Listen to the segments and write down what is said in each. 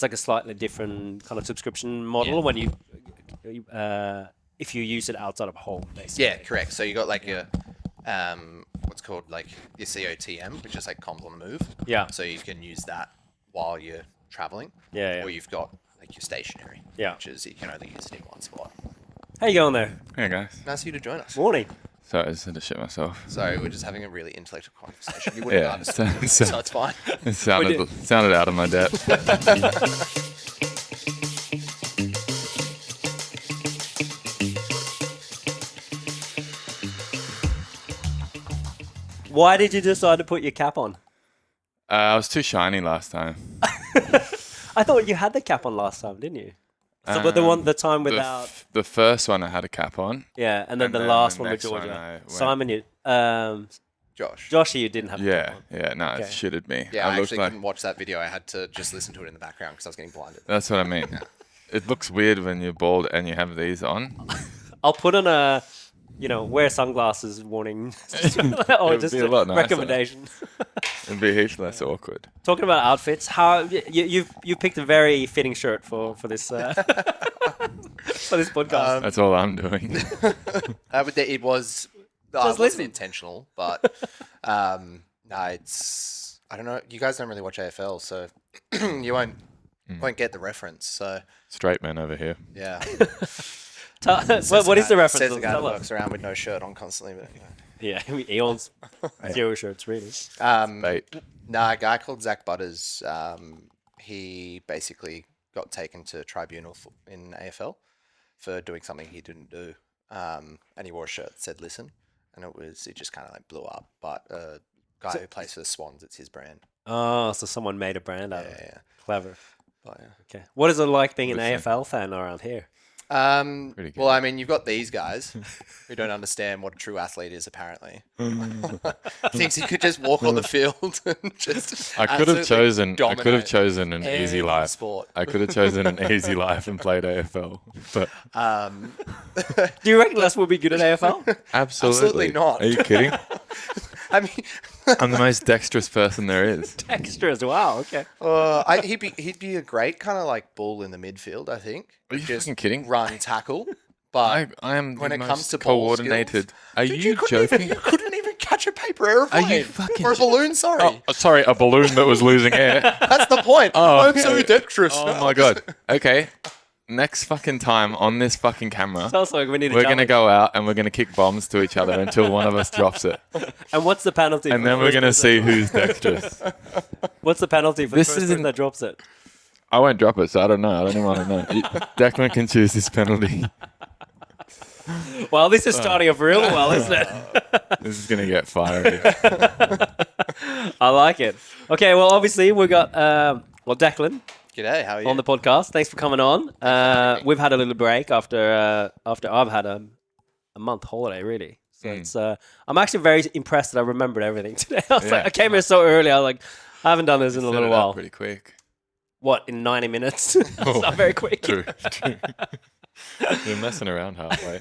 it's like a slightly different kind of subscription model when you if you use it outside of home, basically. Yeah, correct. So you got like your what's called like your COTM, which is like comms on the move. Yeah. So you can use that while you're traveling. Yeah. Or you've got like your stationary. Yeah. Which is you can only use it in one spot. How you going there? Hey guys. Nice of you to join us. Morning. Sorry, I just had to shit myself. Sorry, we're just having a really intellectual conversation. You wouldn't understand, so so it's fine. it sounded out of my depth. Why did you decide to put your cap on? I was too shiny last time. I thought you had the cap on last time, didn't you? So, but the time without. The first one I had a cap on. Yeah, and then and the then last the one with next one Georgia. I went- Simon, you. Josh. Joshy, you didn't have. The cap on. No, Okay. it shitted me. Yeah, I looked actually like, couldn't watch that video. I had to just listen to it in the background because I was getting blinded. That's what I mean. It looks weird when you're bald and you have these on. I'll put on a, wear sunglasses warning, or It'd just be a a lot nicer. recommendation. It'd be heaps less awkward. Talking about outfits, how you picked a very fitting shirt for this for this podcast. That's all I'm doing. It was. It wasn't listen. intentional, but no, it's. I don't know. You guys don't really watch AFL, so you won't get the reference. So Straight man over here. yeah. What is the reference? Says the guy that Tell us. works around with no shirt on constantly. But Yeah, he owns zero shirts, really. Bait. a guy called Zach Butters. He basically got taken to tribunal in AFL for doing something he didn't do, and he wore a shirt that said "Listen," and it just kind of like blew up. But guy who plays for the Swans, it's his brand. Oh, so someone made a brand out of it. Yeah. Clever. But, yeah. Okay. What is it like being an Listen. AFL fan around here? Pretty good. Well, I mean, you've got these guys who don't understand what a true athlete is. Apparently, thinks he could just walk on the field and just. I could have chosen dominate an easy any life. sport. I could have chosen an easy life and played AFL. But Do you reckon Les will be good at AFL? absolutely not. Are you kidding? I mean, I'm the most dexterous person there is. Extras. Wow. Okay. he'd be a great kind of like bull in the midfield. I think. Are you Just fucking kidding? Run, tackle, but I am when the it most comes to ball coordinated. skills- Are Dude, you joking? You couldn't even catch a paper airplane. Are you fucking or a balloon? Sorry, Sorry, a balloon that was losing air. that's the point. Oh, I'm so okay. dexterous. Oh my god. Okay. Next fucking time on this fucking camera, Sounds like we need. we're gonna go out and we're gonna kick bombs to each other until one of us drops it, And what's the penalty? and for then the we're first gonna person- see who's dexterous. What's the penalty for This the first isn't- person that drops it? I won't drop it, so I don't know. I don't even want to know. Declan can choose this penalty. Well, this is starting off real well, isn't it? This is gonna get fiery. I like it. Okay. Well, obviously we got Declan G'day, how are you? on the podcast. Thanks for coming on. having me. We've had a little break after I've had a month holiday, really. So it's I'm actually very impressed that I remembered everything today. I was Yeah. like, I came here so early. I was like, I haven't done this in a Set little it up while. pretty quick. What, in 90 minutes? It's not very quick. True. You're messing around halfway.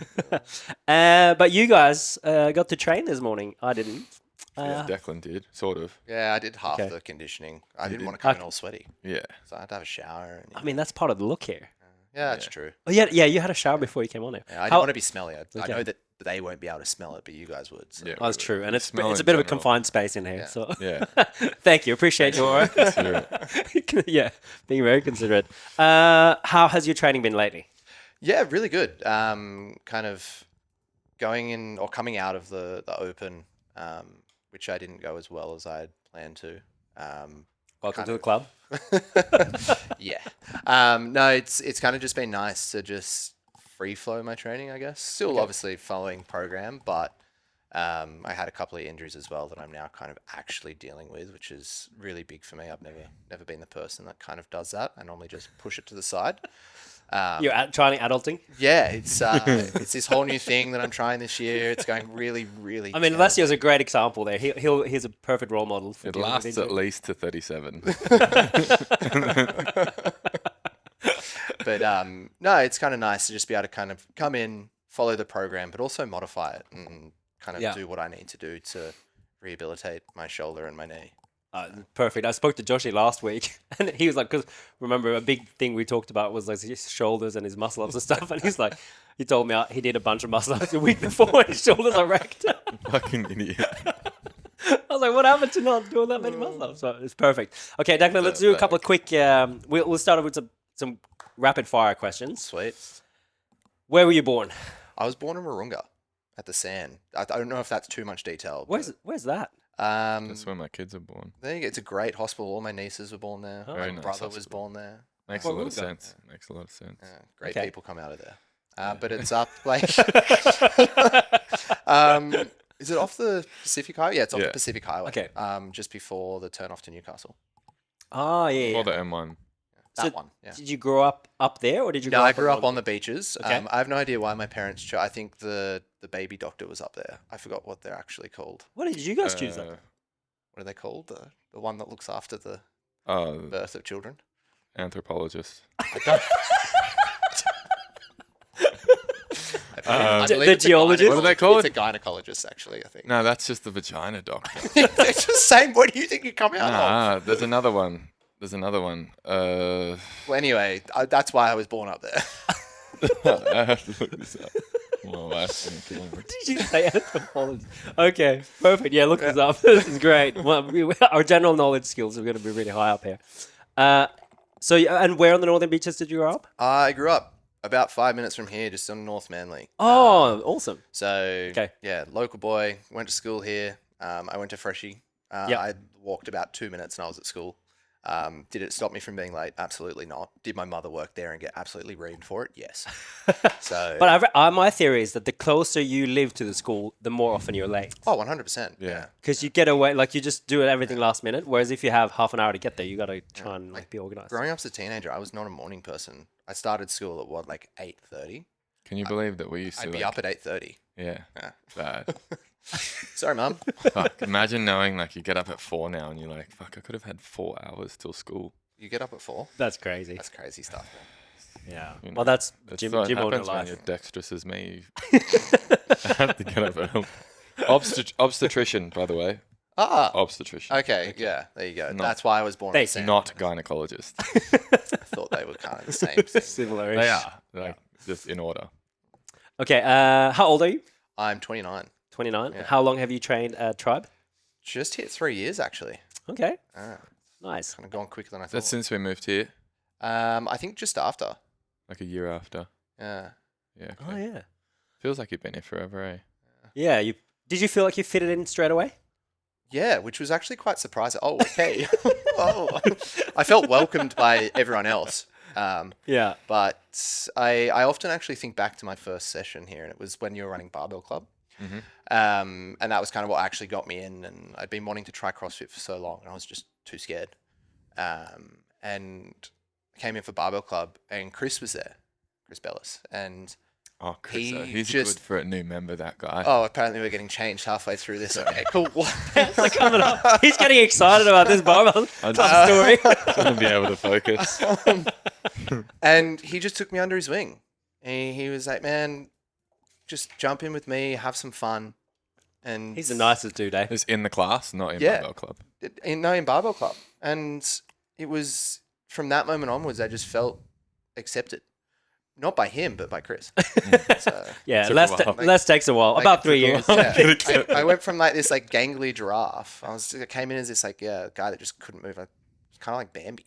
But you guys got to train this morning. I didn't. Yeah, Declan did, sort of. Yeah, I did half Okay. the conditioning. I didn't did? want to come in all sweaty, Yeah. so I had to have a shower. And, I mean, that's part of the look here. yeah, that's true. Oh, yeah, you had a shower before you came on here. Yeah, I didn't want to be smelly. I Okay. know that they won't be able to smell it, but you guys would. So. Yeah. Oh, that's true. And it's Smell a in bit of a general. confined space in here. Yeah. So Yeah. thank you. Appreciate your Consider it. yeah, being very considerate. How has your training been lately? Yeah, really good. Kind of going in or coming out of the Open, which I didn't go as well as I had planned to. Welcome Kind to the of. club. Yeah. No, it's kind of just been nice to just free flow my training, I guess. Still obviously following program, but I had a couple of injuries as well that I'm now kind of actually dealing with, which is really big for me. I've never been the person that kind of does that. I normally just push it to the side. You're trying adulting. Yeah, it's this whole new thing that I'm trying this year. It's going really, really. I mean, terrible. Alessio's a great example there. He's a perfect role model. For It dealing with lasts at injury. least to 37. But no, it's kind of nice to just be able to kind of come in, follow the program, but also modify it and kind of Yeah. do what I need to do to rehabilitate my shoulder and my knee. Perfect. I spoke to Joshi last week, and he was like, because remember a big thing we talked about was like his shoulders and his muscle ups and stuff, and he's like, he told me he did a bunch of muscle ups the week before, and his shoulders are wrecked. Fucking idiot. I was like, what happened to not doing that many muscle ups? So it's perfect. Okay, Declan, let's do a couple of quick. We'll start with some rapid fire questions. Sweet. Where were you born? I was born in Warunga at the Sand. I don't know if that's too much detail. Where's that? That's where my kids are born. There you go. It's a great hospital. All my nieces were born there. Oh, My very nice brother was hospital. born there. Makes Well, a lot of we'll go. sense. Makes a lot of sense. Yeah, great Okay. people come out of there. But it's up like. Is it off the Pacific Highway? Yeah, it's off the Yeah. Pacific Highway. Okay. Just before the turn off to Newcastle. Oh yeah. Or the M1. That So one. Yeah. Did you grow up there, or did you? No, grow I up grew up around- on the beaches. Okay. I have no idea why my parents chose. I think the baby doctor was up there. I forgot what they're actually called. What did you guys choose? That? What are they called? The one that looks after the Oh, birth of children. anthropologist. I don't. I The believe it's a geologist? What are they called? It's a gynecologist, actually. I think. No, that's just the vagina doctor. It's the same. What do you think you come out of? Nah, there's another one. There's another one. Well, anyway, that's why I was born up there. I have to look this up. My wife's gonna kill me. Did you say anthropology? Okay, perfect. Yeah, look this up. This is great. Well, our general knowledge skills are going to be really high up here. And where on the Northern Beaches did you grow up? I grew up about 5 minutes from here, just on North Manly. Oh, awesome. So, Okay. yeah, local boy, went to school here. I went to Freshie. Yep. I walked about 2 minutes and I was at school. Did it stop me from being late? Absolutely not. Did my mother work there and get absolutely reamed for it? Yes. So, But my theory is that the closer you live to the school, the more often you're late. oh, 100%. Yeah. Because you get away, like you just do everything last minute. Whereas if you have half an hour to get there, you got to try and like be organized. Growing up as a teenager, I was not a morning person. I started school at like 8:30. Can you believe that we used to I'd be like, up at 8:30. Yeah. Yeah. Bad. Sorry, mum. Fuck, imagine knowing like you get up at 4 now and you're like, fuck, I could have had 4 hours till school. You get up at 4. That's crazy. That's crazy stuff. Yeah. You know, Well, that's That's Jim what owner happens when life. you're dexterous as me. I have to get up early. Obstetrician, by the way. Ah. Obstetrician. Okay. Yeah. There you go. No. That's why I was born. They- at the same. Not gynecologist. I thought they were kind of the same thing. Similar. They are. Like, just in order. Okay. How old are you? I'm 29. 29. Yeah. How long have you trained at Tribe? Just hit 3 years actually. Okay. Ah, Nice. kind of gone quicker than I thought. That's since we moved here, I think just after. like a year after. Yeah. Yeah. Oh Okay. yeah. Feels like you've been here forever, eh? Yeah. Did you feel like you fitted in straight away? Yeah, which was actually quite surprising. Oh, okay. Oh, I felt welcomed by everyone else. Yeah. But I often actually think back to my first session here, and it was when you were running Barbell Club. Mhm. And that was kind of what actually got me in. And I'd been wanting to try CrossFit for so long, and I was just too scared. And I came in for Barbell Club, and Chris was there, Chris Bellis. And Oh, Chris, He he's just- good for a new member, that guy. oh, apparently we're getting changed halfway through this. Okay, cool. It's coming up. He's getting excited about this barbell story. Shouldn't be able to focus. And he just took me under his wing. He was like, man, just jump in with me, have some fun. And He's the nicest dude, eh? He's in the class, not in Yeah. Barbell Club. in Barbell Club. And it was from that moment onwards, I just felt accepted. Not by him, but by Chris. So, Yeah, Took a Les, while. Les takes a while. Like, About it 3 took a years. while. yeah, I went from like this like gangly giraffe. I came in as this like guy that just couldn't move. I was kind of like Bambi.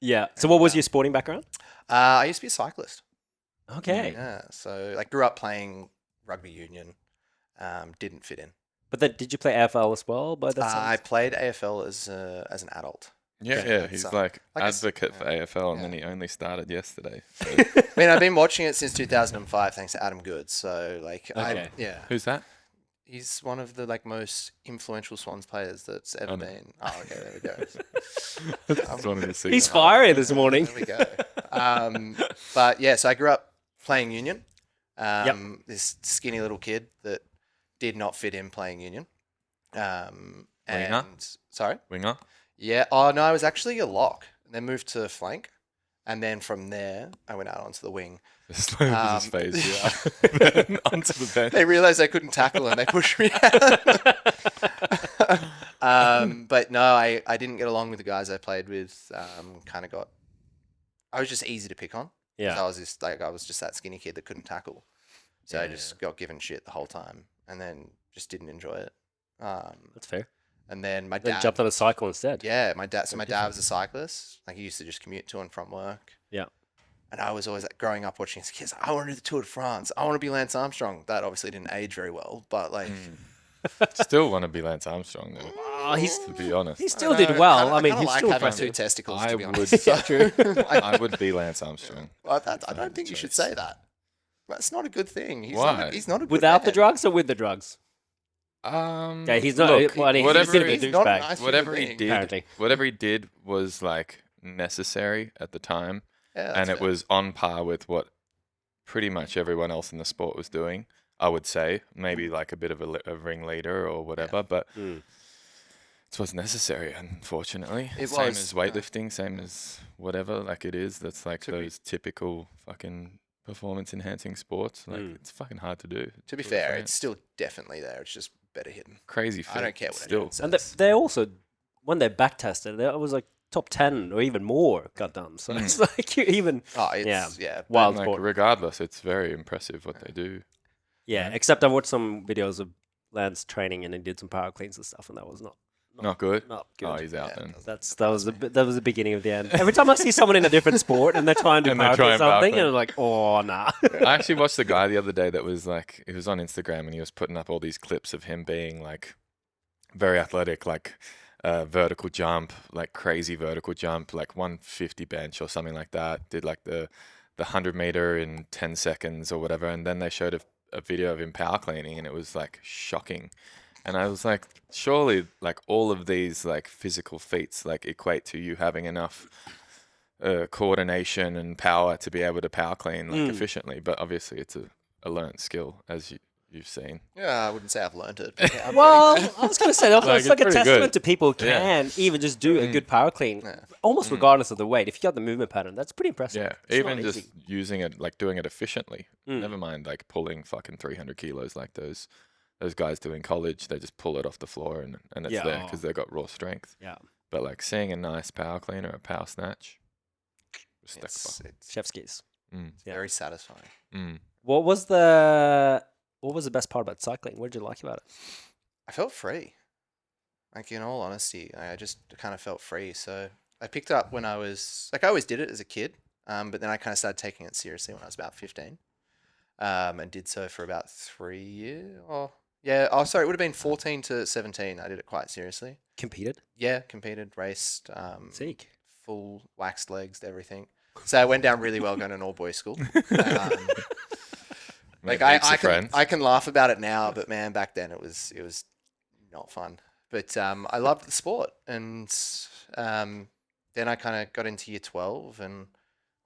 Yeah. So what was your sporting background? I used to be a cyclist. Okay. Yeah, so like grew up playing rugby union. Didn't fit in. But then, did you play AFL as well? By that I sense? played AFL as an adult. Yeah, Yeah, yeah. it's, He's like like a s- advocate for AFL, and yeah. then he only started yesterday. So. I mean, I've been watching it since 2005, thanks to Adam Good. So like, Okay. Who's that? he's one of the like most influential Swans players that's ever Oh, no. been. Oh, okay, there we go. That's one of the He's fiery this morning. There we go. But yeah, so I grew up playing union. This skinny little kid that did not fit in playing union. Winger? And sorry, Winger. yeah. Oh no, I was actually a lock, and then moved to flank, and then from there I went out onto the wing. Just slow his face. Yeah. Then onto the bench. They realized I couldn't tackle, and they pushed me out. But no, I didn't get along with the guys I played with. I was just easy to pick on. 'Cause Yeah. I was just that skinny kid that couldn't tackle. So I just got given shit the whole time, and then just didn't enjoy it. That's fair. And then my Then dad jumped on a cycle instead. Yeah, my dad. So my dad was a cyclist. Like he used to just commute to and from work. Yeah. And I was always like growing up watching his kids. I want to do the Tour de France. I want to be Lance Armstrong. That obviously didn't age very well, but like, Still want to be Lance Armstrong, though. Oh, To be honest, he still did well. I mean, he's like still having impressive. two testicles. I To be honest. would. Yeah, true. I would be Lance Armstrong. Well, I don't think you should say that. That's not a good thing. Why? He's not a good Without the man. drugs or with the drugs? Yeah, he's not. Look, Well, he's whatever a bit of a He's not a douchebag. nice human whatever he being. did, Apparently. whatever he did was like necessary at the time, Yeah, that's and it fair. was on par with what pretty much everyone else in the sport was doing. I would say maybe like a bit of a ringleader or whatever, but Mm. it was necessary, unfortunately. It Same was, as weightlifting, same as whatever. Like it is. That's like To be- those typical fucking performance-enhancing sports. Like it's fucking hard to do. To be Tour de fair, France. it's still definitely there. It's just better hidden. Crazy. I don't feat, care what still. anyone says. And they also, when they back tested, it was like top 10 or even more got done. So it's like you even Oh, it's yeah. wild Like, sport. regardless, it's very impressive what they do. Yeah, except I watched some videos of Lance training and he did some power cleans and stuff, and that was not Not good. not good. Oh, he's out Yeah, then. that was the beginning of the end. Every time I see someone in a different sport and they're trying to do And they power try clean and power something, clean. and I'm like, oh nah. I actually watched the guy the other day that was like, he was on Instagram and he was putting up all these clips of him being like very athletic, like vertical jump, like crazy vertical jump, like 150 bench or something like that. Did like the 100-meter in 10 seconds or whatever. And then they showed a video of him power cleaning and it was like shocking. And I was like, surely like all of these like physical feats like equate to you having enough coordination and power to be able to power clean like efficiently. But obviously it's a learned skill, as you've seen. Yeah, I wouldn't say I've learned it. But yeah, I'm Well, pretty- I was going to say also, Like, it's it's like a pretty testament good. to people who Yeah. can even just do a good power clean, Yeah. almost regardless of the weight. If you got the movement pattern, that's pretty impressive. Yeah, It's even not just easy. using it, like doing it efficiently. Never mind like pulling fucking 300 kilos like those guys do in college. They just pull it off the floor and it's Yeah. there because they've got raw strength. Yeah, But like seeing a nice power clean or a power snatch, respect it's chef's kiss. Mm. Yeah. very satisfying. Mm. What was the best part about cycling? What did you like about it? I felt free. Like in all honesty, I just kind of felt free. So I picked it up when I always did it as a kid, but then I kind of started taking it seriously when I was about 15, and did so for about 3 years. Sorry, it would have been 14 to 17. I did it quite seriously. Competed? Yeah, competed, raced, Seek. full waxed legs, everything. So I went down really well going to an all boys school. Like Made heaps I of can friends. I can laugh about it now, but man, back then it was not fun. But I loved the sport, and then I kind of got into year 12 and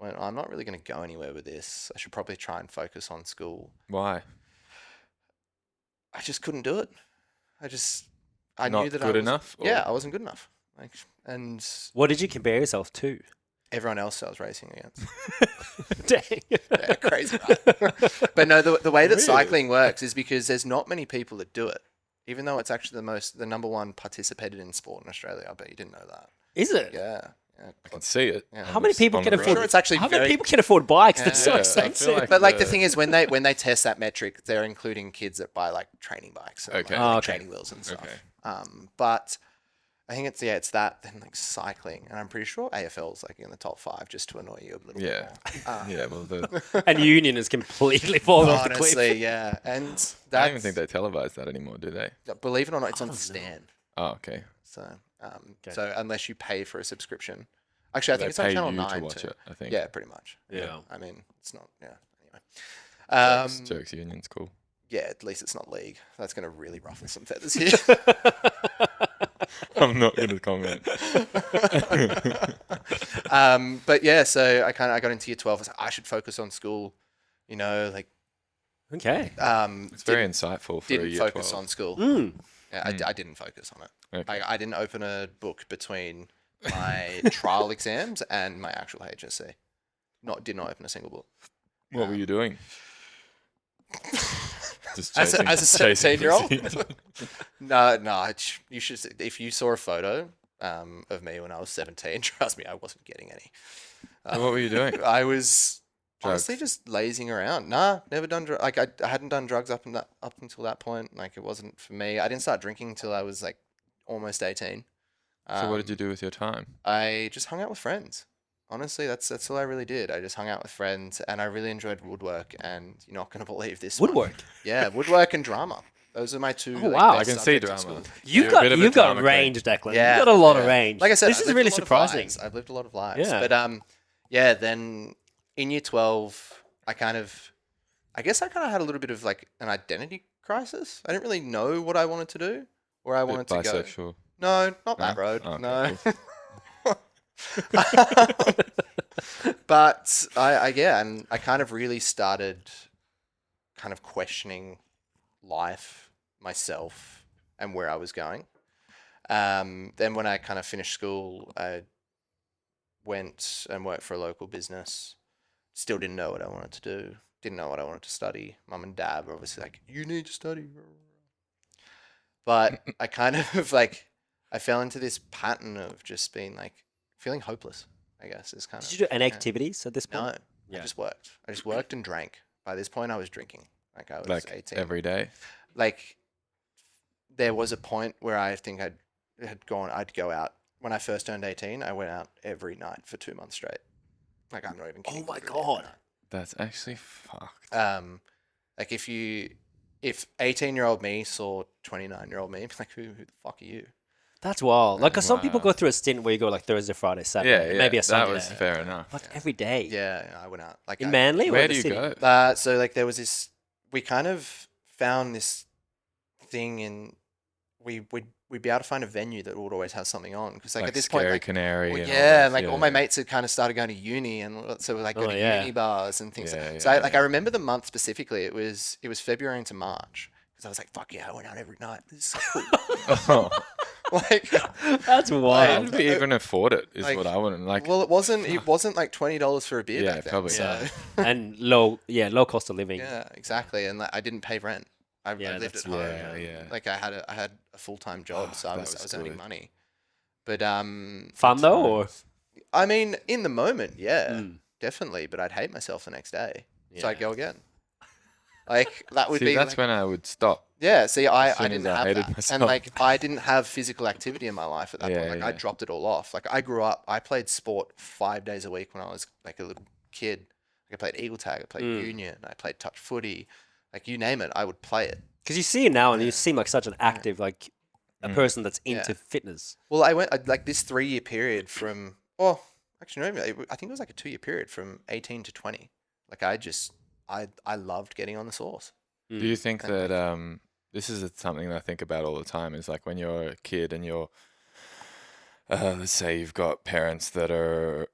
went, I'm not really going to go anywhere with this. I should probably try and focus on school. Why? I just couldn't do it. I Not knew that good I was, enough, or- Yeah, I wasn't good enough. Like, and What did you compare yourself to? everyone else I was racing against. Dang. Yeah, crazy, right? But no, the way that cycling works is because there's not many people that do it. Even though it's actually the number one participated in sport in Australia. I bet you didn't know that. Is it? Yeah. I can see it. Yeah. How many It's people on can the afford? road. Sure, it's actually how very- many people can afford bikes? That's so Yeah, I feel expensive. like- But like the thing is, when they test that metric, they're including kids that buy like training bikes, and, Okay. like, Oh, okay. training wheels and stuff. Okay. But I think it's that then like cycling, and I'm pretty sure AFL's like in the top 5 just to annoy you a little Yeah. bit more. Yeah, well, And Union is completely falling off the cliff. Honestly, yeah, and I don't even that's think they televise that anymore, do they? believe it or not, it's on Stan. Oh, okay. So so unless you pay for a subscription, actually I think They it's on pay Channel you 9 to watch too. it, I think. Yeah, pretty much. Yeah. I mean, it's not. Yeah. Anyway. Jerks Union's cool. Yeah, at least it's not league. That's going to really ruffle some feathers here. I'm not going to comment. But yeah, so I got into year 12. I was like, I should focus on school. You know, like Okay. It's very insightful for a didn't year focus 12. on school. Mm. Yeah, I didn't focus on it. Okay. I didn't open a book between my trial exams and my actual HSC. Did not open a single book. What were you doing? Just As a chasing 17-year-old? pussy. No. You should. If you saw a photo of me when I was 17, trust me, I wasn't getting any. So what were you doing? I was honestly Drugs. just lazing around. Nah, never done drugs. Like I hadn't done drugs up until that point. Like it wasn't for me. I didn't start drinking until I was like almost 18. So what did you do with your time? I just hung out with friends. Honestly, that's all I really did. I just hung out with friends, and I really enjoyed woodwork. And you're not gonna believe this one. Woodwork. Yeah, woodwork and drama. Those are my two. Oh, like, wow. best I can see subjects in drama. school. You've You're a bit of a got drama queen. range, Declan. Yeah, You've got a lot of yeah. range. Like I said, this I've is lived really a lot of surprising. lives. I've lived a lot of lives. Yeah. But yeah. Then in year 12, I guess I kind of had a little bit of like an identity crisis. I didn't really know what I wanted to do, where I wanted to go. Bisexual. No, not that No? road. Okay, No. cool. But and I kind of really started kind of questioning life, myself, and where I was going. Then when I kind of finished school, I went and worked for a local business. Still didn't know what I wanted to do. Didn't know what I wanted to study. Mum and dad were obviously like, "You need to study." But I kind of like I fell into this pattern of just being like feeling hopeless. I guess is kind Did of. you do any yeah. activities at this point? No, Yeah. I just worked. I just worked and drank. By this point, I was drinking. Like I was Like 18. every day. Like there was a point where I think I'd go out. When I first turned 18, I went out every night for 2 months straight. Like I'm not even kidding. Oh my literally every God. night. That's actually fucked. Like if 18-year-old me saw 29-year-old me, I'd be like, who the fuck are you? That's wild. Like, 'cause some people Wow. go through a stint where you go like Thursday, Friday, Saturday, Yeah, maybe a that Sunday. was fair enough. Like every day. Yeah, I went out. Like In Manly? or Where in do the you city? go? So like there was this. We kind of found this thing in. We'd be able to find a venue that would always have something on because like at this point Scary like Canary. well, and all yeah, those, and like all my mates had kind of started going to uni and so we like go Oh, to yeah. uni bars and things. Yeah, So yeah, I remember the month specifically. It was February into March because I was like fuck yeah, I went out every night. This is so cool. Oh, like That's how wild. did we even afford it? Is like, what I wouldn't like. well, it wasn't like $20 for a beer Yeah, back then. probably. So, Yeah. And low cost of living. yeah, exactly. And like, I didn't pay rent. I Yeah, lived that's- at home. yeah. Like I had a full-time job, Oh, so I that was was earning good. money. But Fun though, or I mean, in the moment, yeah, Mm. definitely. But I'd hate myself the next day, so Yeah. I'd go again. Like that would See, be that's like, when I would stop. yeah. See, I soon didn't as I have hated that, and myself. like I didn't have physical activity in my life at that Yeah, point. Like I yeah. dropped it all off. Like I grew up, I played sport 5 days a week when I was like a little kid. Like I played eagle tag, I played union, I played touch footy. Like you name it, I would play it. because you see it now and you seem like such an active, like a person that's into Yeah. fitness. Well, I went like this 3-year period from actually no, I think it was like a 2-year period from 18 to 20. Like I loved getting on the sauce. Do you think that this is something that I think about all the time? Is like when you're a kid and you're, let's say you've got parents that are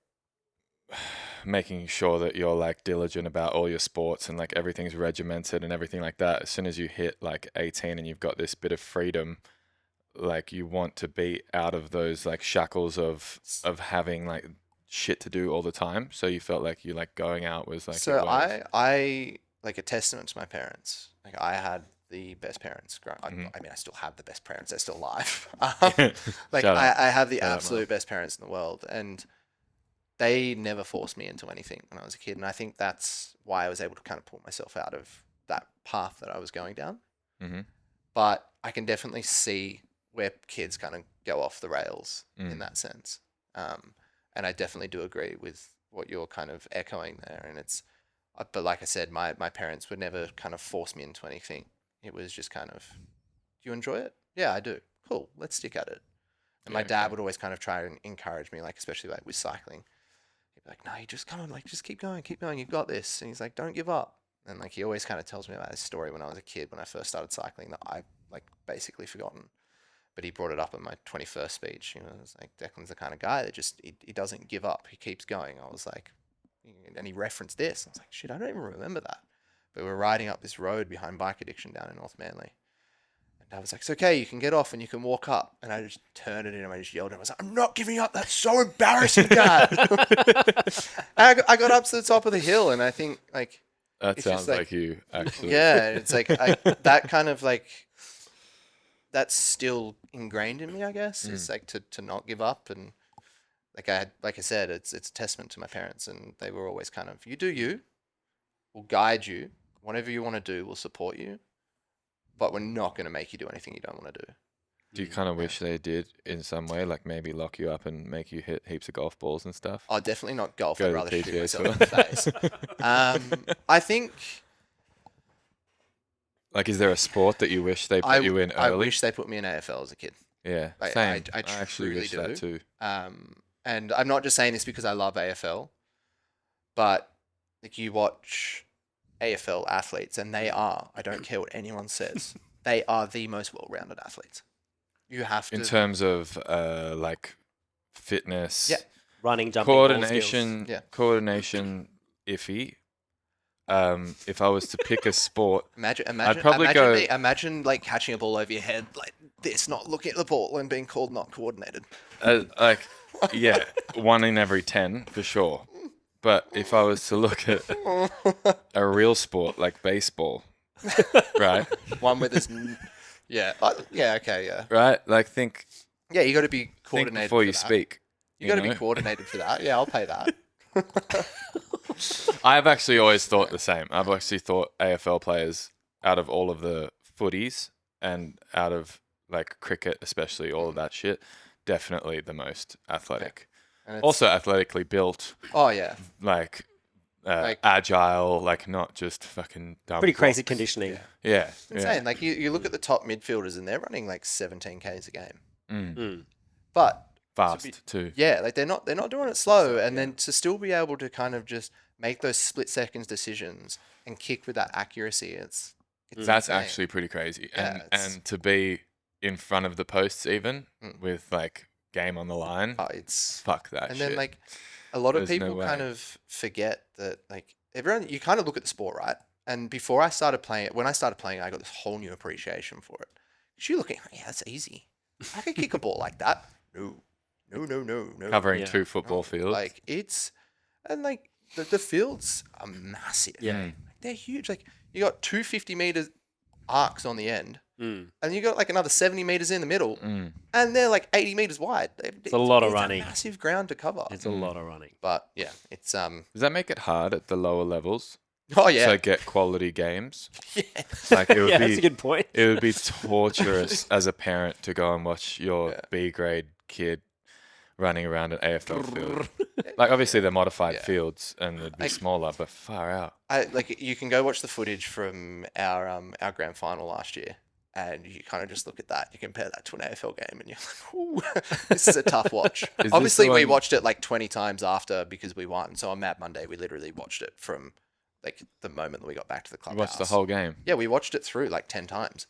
making sure that you're like diligent about all your sports and like everything's regimented and everything like that. As soon as you hit like 18 and you've got this bit of freedom, like you want to be out of those like shackles of having like shit to do all the time. So you felt like you like going out was like So your way of- I like a testament to my parents. Like I had the best parents. I mean, I still have the best parents. They're still alive. Like Shout out. I have the Shout out, absolute best parents in the world, and they never forced me into anything when I was a kid. And I think that's why I was able to kind of pull myself out of that path that I was going down. Mhm. But I can definitely see where kids kind of go off the rails in Mm. that sense. And I definitely do agree with what you're kind of echoing there. And it's, but like I said, my parents would never kind of force me into anything. It was just kind of, do you enjoy it? Yeah, I do. Cool. Let's stick at it. And my Yeah, dad okay. would always kind of try and encourage me, like, especially like with cycling. He'd be like, no, you just come on, like, just keep going. You've got this. And he's like, don't give up. And like, he always kind of tells me about his story when I was a kid, when I first started cycling, that I like basically forgotten. But he brought it up in my 21st speech. You know, it was like, Declan's the kind of guy that just, he doesn't give up. He keeps going. I was like, and he referenced this. I was like, shit, I don't even remember that. But we're riding up this road behind Bike Addiction down in North Manly. And I was like, it's okay, you can get off and you can walk up. And I just turned it in and I just yelled at him. I was like, I'm not giving up. That's so embarrassing, Dad. I got up to the top of the hill and I think, like, That It's just sounds like- like you, actually. Yeah, it's like that kind of like that's still ingrained in me, I guess. It's like to not give up, and like I said, it's a testament to my parents, and they were always kind of, you do you, we'll guide you, whatever you want to do, we'll support you, but we're not going to make you do anything you don't want to do. Do you kind of wish they did in some way, like maybe lock you up and make you hit heaps of golf balls and stuff? Oh, definitely not golf. Go I'd to the rather shoot PGA myself Tour. in the face. I think Like, is there a sport that you wish they put you in I early? wish they put me in AFL as a kid. Yeah, I- same. I actually truly wish do. that too. And I'm not just saying this because I love AFL, but like you watch AFL athletes, and they are, I don't care what anyone says, they are the most well-rounded athletes. You have to. In terms of like fitness, Yeah. Running, jumping, ball skills. coordination, Yeah. coordination, iffy. If I was to pick a sport, Imagine, probably go- imagine like catching a ball over your head like this, not looking at the ball and being called not coordinated. like, yeah, 1 in every 10 for sure. But if I was to look at a real sport like baseball, right? One with this, yeah, yeah, okay, yeah, Right? Like, think yeah. You got to be think coordinated before for you that. speak. You got to know? be coordinated for that. Yeah, I'll pay that. I've actually always thought the same. I've actually thought AFL players, out of all of the footies and out of like cricket, especially all of that shit, definitely the most athletic. And it's, Also athletically built, oh yeah, like, Like- agile, like not just fucking dumb Pretty crazy blocks. conditioning. Yeah. Yeah, it's insane. Like you look at the top midfielders, and they're running like 17 k's a game, Mm. but fast too. yeah, like they're not doing it slow, and then to still be able to kind of just make those split seconds decisions and kick with that accuracy, it's That's insane. actually pretty crazy. Yeah, And it's- and to be in front of the posts even with like game on the line, It's fuck that and shit. then like a lot of There's no people kind way. of forget that like everyone, you kind of look at the sport, right? And before I started playing it, when I started playing, I got this whole new appreciation for it. 'Cause you're looking, yeah, that's easy. I could kick a ball like that. No. Covering Yeah. 2 football fields. Like it's, and like the fields are massive. Yeah. Like, they're huge. Like you got 250-meter arcs on the end, Mm. and you got like another 70 meters in the middle, Mm. and they're like 80 meters wide. It's a lot of it's running. massive ground to cover. It's a lot of running. But yeah, it's Does that make it hard at the lower levels oh yeah, to get quality games? yeah. Like, it would Yeah, be that's a good point. it would be torturous as a parent to go and watch your Yeah. B grade kid running around an AFL field. Like, obviously they're modified Yeah. fields and it'd be Like- smaller, but far out. I like you can go watch the footage from our grand final last year, and you kind of just look at that. You compare that to an AFL game, and you're like, "Ooh, this is a tough watch." this Obviously, the we one- watched it like 20 times after because we won. So on Mad Monday, we literally watched it from like the moment that we got back to the You clubhouse. watched the whole game. Yeah, we watched it through like 10 times.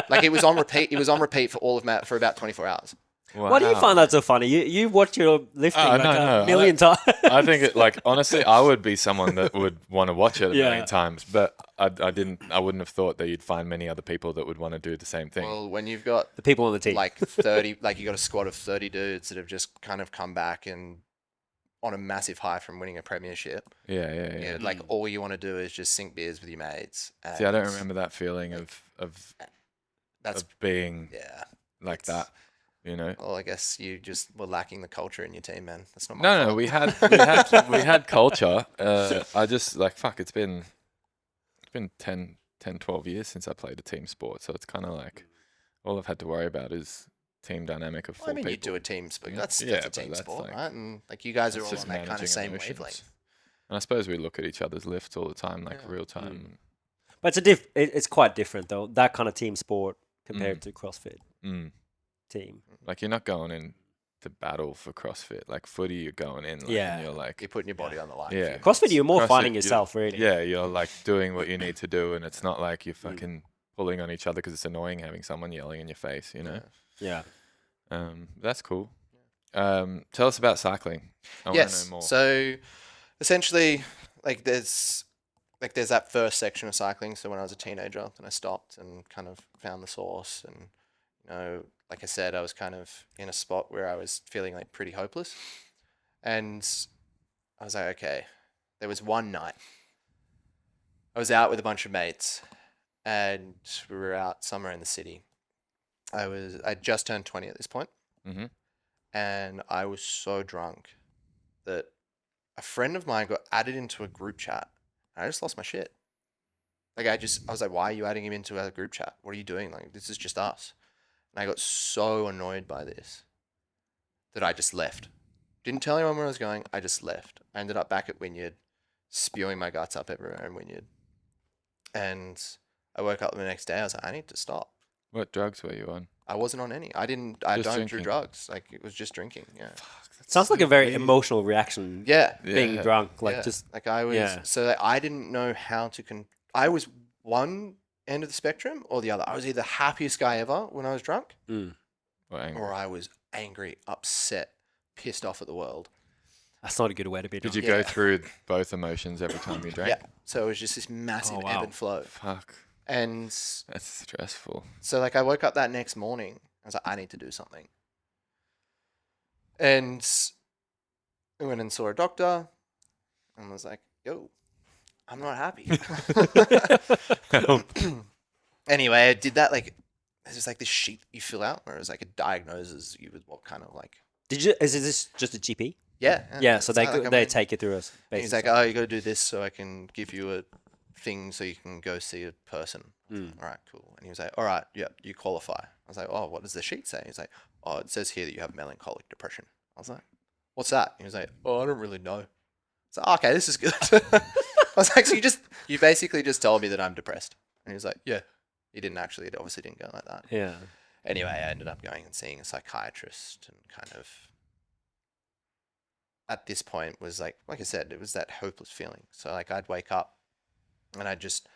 Like it was on repeat. It was on repeat for about 24 hours. Why do you Wow. find that so funny? You watch your lifting Oh, like no, a million times. I think it, like, honestly, I would be someone that would want to watch it a Yeah. million times, but I wouldn't have thought that you'd find many other people that would want to do the same thing. Well, when you've got the people on the team. like 30, like you got a squad of 30 dudes that have just kind of come back and on a massive high from winning a premiership. yeah. Yeah, like all you want to do is just sink beers with your mates. See, I don't and remember that feeling of That's being yeah. like that, you know. Well, I guess you just were lacking the culture in your team, man. That's not my No, fault. we had culture. I just like fuck. It's been 10, 12 years since I played a team sport, so it's kind of like all I've had to worry about is team dynamic of 4 Well, I mean, people. you do a team sport. Yeah. That's Yeah, a but team that's sport, like- right? And like you guys are It's all just on that kind of managing same emotions. wavelength. And I suppose we look at each other's lifts all the time, like Yeah. real time. But it's quite different though. That kind of team sport compared to CrossFit Mm. team. Like, you're not going in to battle for CrossFit. Like footy, you're going in. Like, Yeah. And you're like, You're putting your body on the line. Yeah. CrossFit, you're more CrossFit, finding you- yourself, really. yeah, you're like doing what you need to do, and it's not like you're fucking pulling on each other because it's annoying having someone yelling in your face. You know. Yeah. That's cool. Tell us about cycling. I want to Yes. know more. So essentially, like there's that first section of cycling. So when I was a teenager, then I stopped and kind of found the source. And you know, like I said, I was kind of in a spot where I was feeling like pretty hopeless. And I was like, okay, there was one night I was out with a bunch of mates, and we were out somewhere in the city. I just turned 20 at this point, Mm-hmm. and I was so drunk that a friend of mine got added into a group chat. And I just lost my shit. Like I was like, why are you adding him into a group chat? What are you doing? Like this is just us. And I got so annoyed by this that I just left. Didn't tell anyone where I was going. I just left. I ended up back at Wynyard, spewing my guts up everywhere in Wynyard. And I woke up the next day. I was like, I need to stop. What drugs were you on? I wasn't on any. I don't do drinking. drugs. Like it was just drinking. Yeah. Sounds like a very emotional reaction. Yeah. Being Yeah. drunk, like Yeah. just like I was. yeah. So like, I didn't know how to I was one end of the spectrum or the other. I was either happiest guy ever when I was drunk, mm. Or angry? or I was angry, upset, pissed off at the world. That's not a good way to be Did drunk. you go through both emotions every time you drank? Yeah. So it was just this massive Oh, wow. ebb and flow. Fuck. And That's stressful. so like I woke up that next morning. I was like, I need to do something. And I went and saw a doctor and was like, yo, I'm not happy. Anyway, I did that. Like, there's just like this sheet you fill out where it was like it diagnoses you with what kind of like. Is this just a GP? Yeah. Yeah, so It's like I they went- take you through us. and he's like, oh, you got to do this so I can give you a thing so you can go see a person. Mm. All right, cool. And he was like, all right, yeah, you qualify. I was like, oh, what does the sheet say? He's like, oh, it says here that you have melancholic depression. I was like, what's that? He was like, oh, I don't really know. I was like, oh, okay, this is good. I was like, so you basically just told me that I'm depressed. And he was like, yeah. He didn't actually, it obviously didn't go like that. Yeah. Anyway, I ended up going and seeing a psychiatrist and kind of, at this point was like I said, it was that hopeless feeling. So like I'd wake up and I just,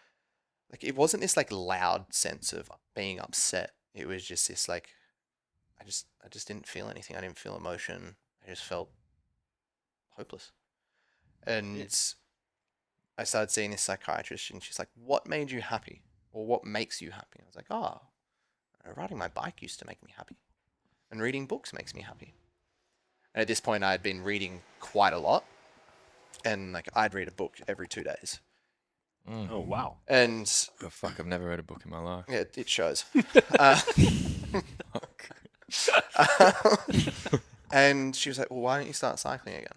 like, it wasn't this like loud sense of being upset. It was just this like, I just didn't feel anything. I didn't feel emotion. I just felt hopeless. And I started seeing this psychiatrist and she's like, what made you happy? Or what makes you happy? I was like, oh, riding my bike used to make me happy. And reading books makes me happy. And at this point, I had been reading quite a lot. And like I'd read a book every 2 days. Mm. Oh wow. And Oh, fuck, I've never read a book in my life. yeah, it shows. Fuck. And she was like, well, why don't you start cycling again?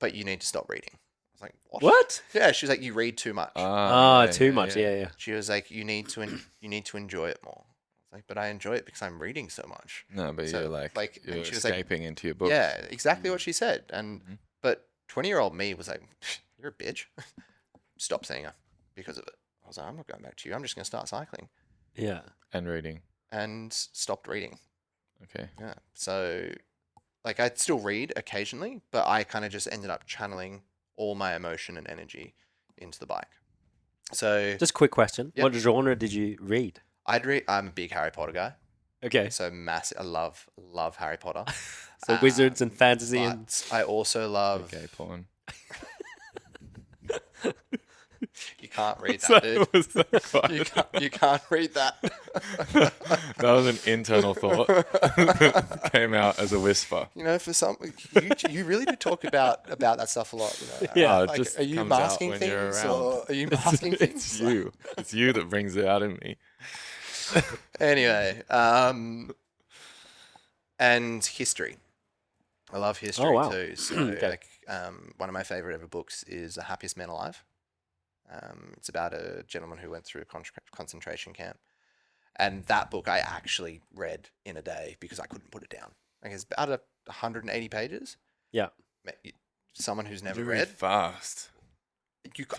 But you need to stop reading. I was like, what? Yeah, she was like, you read too much. Ah, yeah, too yeah, much. yeah. Yeah. She was like, you need to enjoy it more. I was like, but I enjoy it because I'm reading so much. No, but So, you're like and you're she was like, escaping into your book. yeah, exactly what she said. And Mhm. but 20-year-old me was like, you're a bitch. Stop seeing her because of it. I was like, I'm not going back to you. I'm just going to start cycling. Yeah. And reading. And stopped reading. Okay. Yeah. So, like, I'd still read occasionally, but I kind of just ended up channeling all my emotion and energy into the bike. So, Just a quick question. Yep. What genre did you read? I'm a big Harry Potter guy. Okay. So massive. I love Harry Potter. So wizards and fantasy and But I also love. Okay, porn. You can't read that, dude. Was so quiet. You can't read that. That was an internal thought. Came out as a whisper. You know, for some, you really do talk about that stuff a lot. You know? Yeah. Oh, it Like, just are you comes out masking when you're things, around. or are you masking things? It's you. It's you that brings it out in me. Anyway, and history. I love history Oh, wow. too. So, Okay. like, one of my favorite ever books is The Happiest Man Alive. It's about a gentleman who went through a concentration camp, and that book I actually read in a day because I couldn't put it down. Like, it's about 180 pages. Yeah. Someone who's never You read, fast.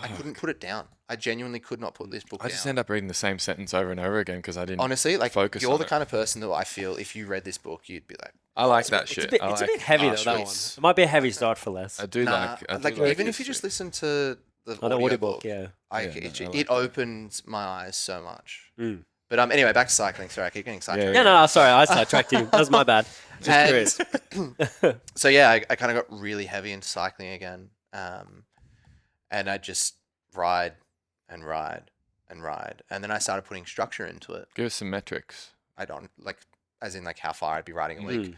I couldn't put it down. I genuinely could not put this book I down. just end up reading the same sentence over and over again because I didn't. Honestly, like, focus you're on the it. kind of person that I feel if you read this book, you'd be like, I like that It's shit. a bit, I it's a like bit heavy though, that one. archeries. It might be a heavy start for Les. I do nah. I do Like, even if you history. just listen to the Oh, the audiobook, audiobook, yeah. Yeah, no, I like it opened my eyes so much. Mm. But anyway, back to cycling. Sorry, I keep getting sidetracked. Yeah, no, sorry, I sidetracked you. That was my bad. Just And- curious. So yeah, I kind of got really heavy into cycling again, and I just ride and ride and ride, and then I started putting structure into it. Give us some metrics. I don't like, as in like how far I'd be riding a week. Mm.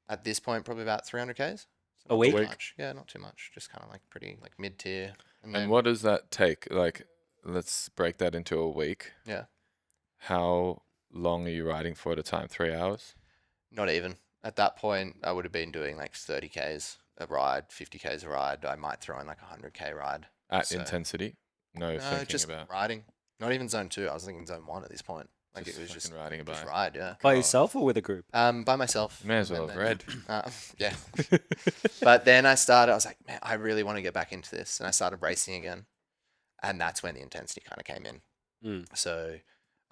At this point, probably about 300 k's. A Not week? too much. Yeah, not too much. Just kind of like pretty like mid tier. And what does that take? Like, let's break that into a week. Yeah. How long are you riding for at a time? 3 hours? Not even. At that point, I would have been doing like 30Ks a ride, 50Ks a ride. I might throw in like a 100K ride. At So- intensity? No, No, thinking just about. riding. Not even zone 2. I was thinking zone 1 at this point. Like Just it was fucking just riding a just bike. ride, yeah. By God. yourself or with a group? By myself. You may as well And have then- read. Yeah. But then I was like, man, I really want to get back into this. And I started racing again. And that's when the intensity kind of came in. Mm. So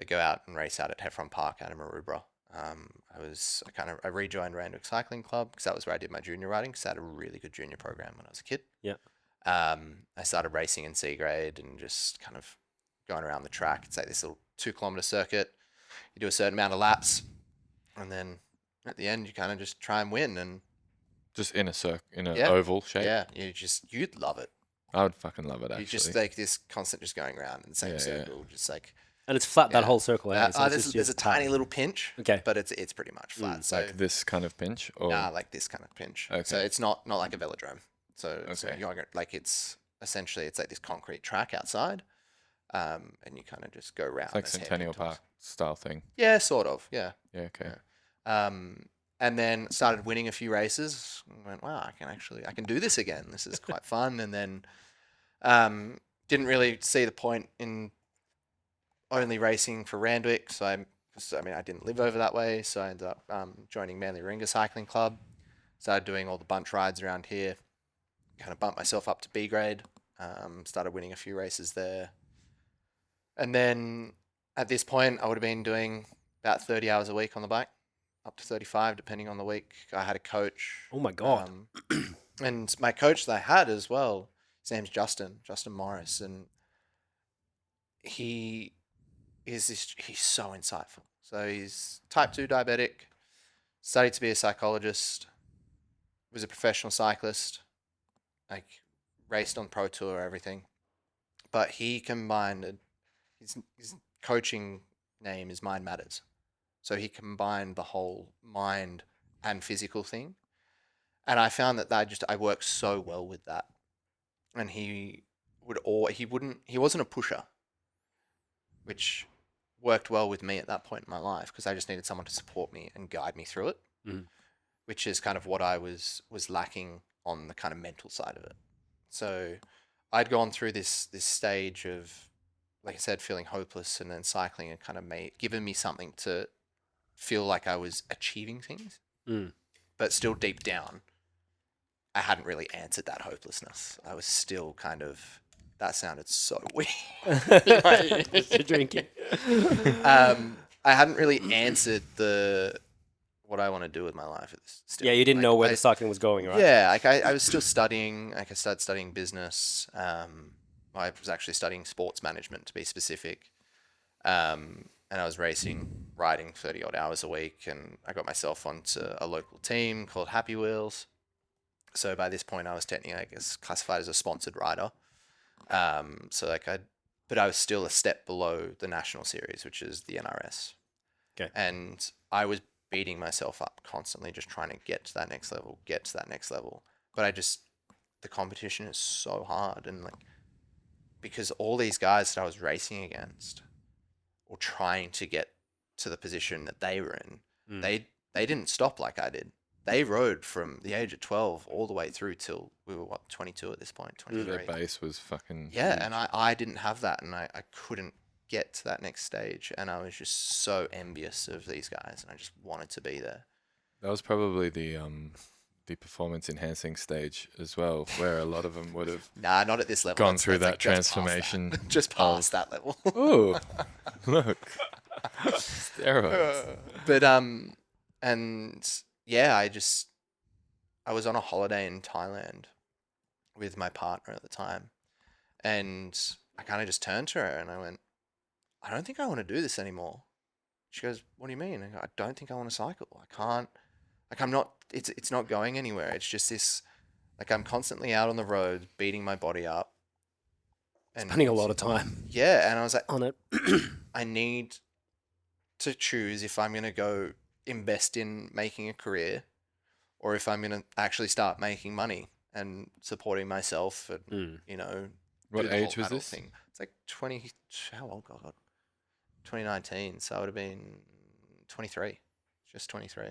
I go out and race out at Heffron Park out in Maroubra. I rejoined Randwick Cycling Club because that was where I did my junior riding because I had a really good junior program when I was a kid. Yeah. I started racing in C grade and just kind of going around the track. It's like this little 2 kilometer circuit. You do a certain amount of laps, and then at the end you kind of just try and win. And Just in a Yeah. oval shape. yeah, you'd love it. I would fucking love it, You actually. just like this constant just going around in the same Yeah, yeah. circle, just like And it's flat that Yeah. whole circle. eh? So it's there's, just there's a your tiny path. little pinch, Okay. but it's pretty much flat. So like this kind of pinch? Or like this kind of pinch. Okay. So it's not like a velodrome. So Okay. you're like it's essentially like this concrete track outside, and you kind of just go around. it's like as Centennial hairpin tours. Park style thing. Yeah, sort of. Yeah. Yeah, okay. Yeah. And then started winning a few races. And went, wow, I can do this again. This is quite fun. And then didn't really see the point in only racing for Randwick. So I didn't live over that way. So I ended up joining Manly Ringer Cycling Club. Started doing all the bunch rides around here. Kind of bumped myself up to B grade. Started winning a few races there. And then at this point, I would have been doing about 30 hours a week on the bike, up to 35, depending on the week. I had a coach. Oh my God. And my coach that I had as well, his name's Justin Morris. And he's so insightful. So he's type 2 diabetic, studied to be a psychologist, was a professional cyclist, like raced on Pro Tour, everything. But he combined his coaching name is Mind Matters. So he combined the whole mind and physical thing. And I found that I worked so well with that. And he wasn't a pusher, which worked well with me at that point in my life because I just needed someone to support me and guide me through it, which is kind of what I was lacking on the kind of mental side of it. So I'd gone through this stage of, like I said, feeling hopeless, and then cycling had kind of given me something to feel like I was achieving things, but still deep down, I hadn't really answered that hopelessness. I was still kind of, that sounded so weird. Just you're drinking. I hadn't really answered what I want to do with my life. Still. Yeah, you didn't Like, know where the cycling was going, right? Yeah, like I was still studying. Like I started studying business. I was actually studying sports management to be specific. And I was riding 30 odd hours a week, and I got myself onto a local team called Happy Wheels. So by this point, I was technically, I guess, classified as a sponsored rider. But I was still a step below the national series, which is the NRS. Okay. And I was beating myself up constantly, just trying to get to that next level. But the competition is so hard, and like, because all these guys that I was racing against or trying to get to the position that they were in, they didn't stop like I did. They rode from the age of 12 all the way through till we were 22 at this point, 23. Their base was fucking Yeah, huge. and I didn't have that, and I couldn't get to that next stage, and I was just so envious of these guys, and I just wanted to be there. That was probably the performance enhancing stage as well, where a lot of them would have Nah, not at this level. gone It's- through it's that like just past that. transformation. Just past that level. Ooh, look, steroids. But and yeah, I was on a holiday in Thailand with my partner at the time, and I kind of just turned to her and I went, I don't think I want to do this anymore. She goes, what do you mean? I go, I don't think I want to cycle. I can't, like, I'm not, it's not going anywhere. It's just this, like, I'm constantly out on the road beating my body up. And Spending a lot of time yeah, and I was like, on it. I need to choose if I'm going to go invest in making a career or if I'm going to actually start making money and supporting myself and, What do the whole age was adult this? thing. It's like 20, how old, God? 2019, so I would have been 23, just 23.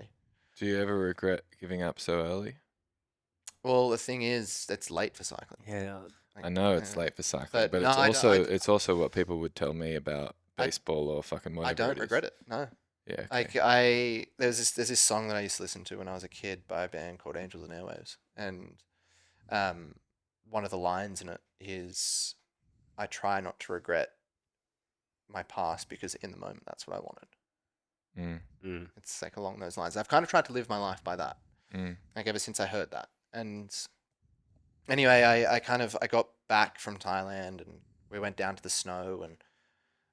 Do you ever regret giving up so early? Well, the thing is, it's late for cycling. Yeah. Like, I know it's late for cycling, but but no, it's also what people would tell me about baseball or fucking whatever. I don't it is. regret it. No. Yeah. Like Okay. there's this song that I used to listen to when I was a kid by a band called Angels and Airwaves, and one of the lines in it is, "I try not to regret my past because in the moment that's what I wanted." It's like along those lines. I've kind of tried to live my life by that. Like ever since I heard that. And anyway, I got back from Thailand and we went down to the snow and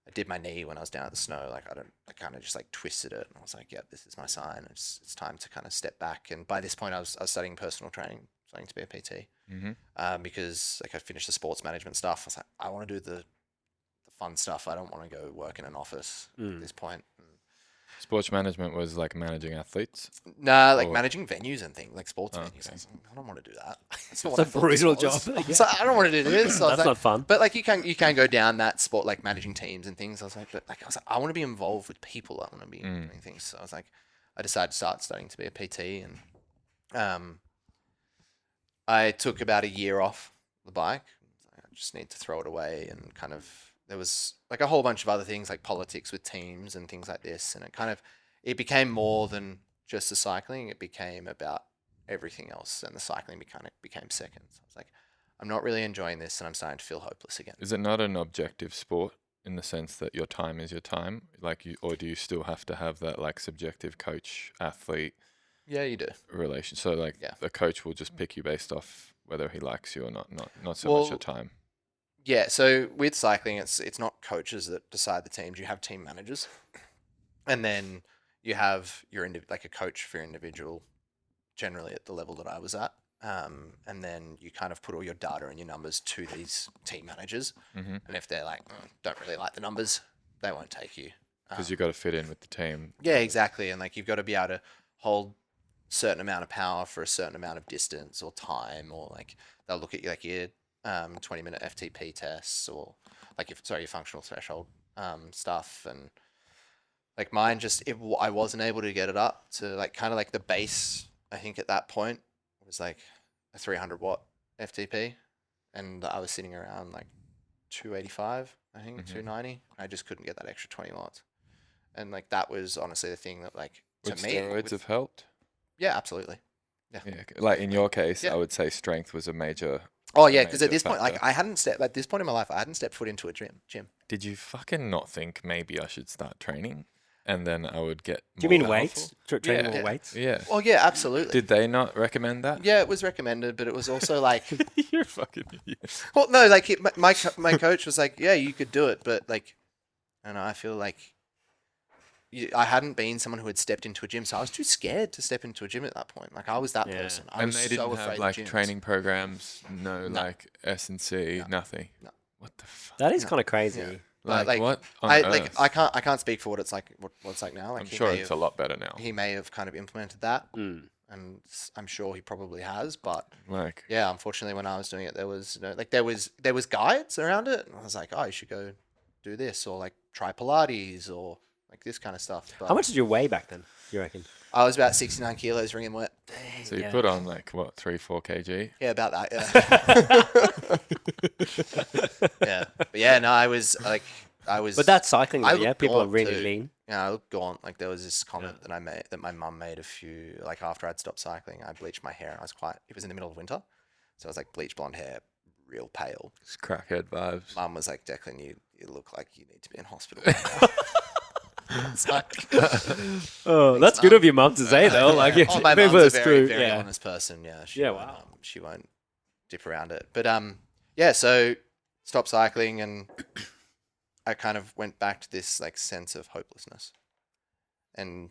I did my knee when I was down at the snow. Like I kind of just like twisted it and I was like, yeah, this is my sign. It's time to kind of step back. And by this point, I was studying personal training, studying to be a PT. Because like I finished the sports management stuff. I was like, I want to do the fun stuff. I don't want to go work in an office at this point. Sports management was like managing athletes. Nah, like managing venues and things, like sports venues. Okay. I was like, I don't want to do that. That's It's a brutal job. So I don't want to do this. So That's not fun. But like you can go down that sport, like managing teams and things. I was like, I want to be involved with people. I want to be doing things. So I was like, I decided to start studying to be a PT, and I took about a year off the bike. I just need to throw it away, and kind of there was like a whole bunch of other things like politics with teams and things like this, and it became more than just the cycling. It became about everything else, and the cycling became second. So I was like, I'm not really enjoying this, and I'm starting to feel hopeless again. Is it not an objective sport in the sense that your time is your time? Or do you still have to have that like subjective coach athlete? Yeah, you do. Relation. So like the coach will just pick you based off whether he likes you or not so much your time. Yeah, so with cycling, it's not coaches that decide the teams. You have team managers, and then you have like a coach for your individual, generally at the level that I was at, and then you kind of put all your data and your numbers to these team managers, and if they're like don't really like the numbers, they won't take you Because you've got to fit in with the team. Yeah, exactly, and like you've got to be able to hold certain amount of power for a certain amount of distance or time, or like they'll look at you like your 20-minute FTP tests, or like your functional threshold stuff, and like mine I wasn't able to get it up to like kind of like the base. I think at that point was like a 300 watt FTP, and I was sitting around like 285, I think 290. I just couldn't get that extra 20 watts, and like that was honestly the thing that like to Would me steroids have helped? Yeah, absolutely. Yeah. Like in your case, I would say strength was a major. Oh yeah, because at this point, factor. like at this point in my life, I hadn't stepped foot into a gym. Did you fucking not think maybe I should start training, and then I would get? Do you more mean powerful? weights? Training more weights? Yeah. Well, yeah, absolutely. Did they not recommend that? Yeah, it was recommended, but it was also like, You're a fucking idiot. well, no, like my coach was like, yeah, you could do it, but like, I don't know, I feel like I hadn't been someone who had stepped into a gym, so I was too scared to step into a gym at that point. Like I was that person. I And was they didn't so have afraid like of gyms. training programs, like S&C, nothing. No. What the fuck? That is kind of crazy. Yeah. Like what on I earth? I can't speak for what it's like now. Like I'm sure it's a lot better now. He may have kind of implemented that, and I'm sure he probably has. But Like, yeah, unfortunately, when I was doing it, there was there was guides around it, and I was like, oh, you should go do this, or like try Pilates, or like this kind of stuff. But How much did you weigh back then, do you reckon? I was about 69 kilos, wringing wet. so you put on like what 3-4 kg? Yeah, about that. Yeah. Yeah, but yeah, no, I was. But that's cycling, though, I yeah? looked People are gaunt really too. lean. Yeah, I looked gaunt. Like there was this comment that I made that my mum made like after I'd stopped cycling, I bleached my hair. And it was in the middle of winter, so I was like bleach blonde hair, real pale. It's crackhead vibes. Mum was like, Declan, you look like you need to be in hospital. It's like, Oh, that's good of your mum to say, though. Like, oh, my maybe mum's it's a very, true. very Yeah. honest person. Yeah. Wow. She won't dip around it. But yeah. So stopped cycling, and I kind of went back to this like sense of hopelessness, and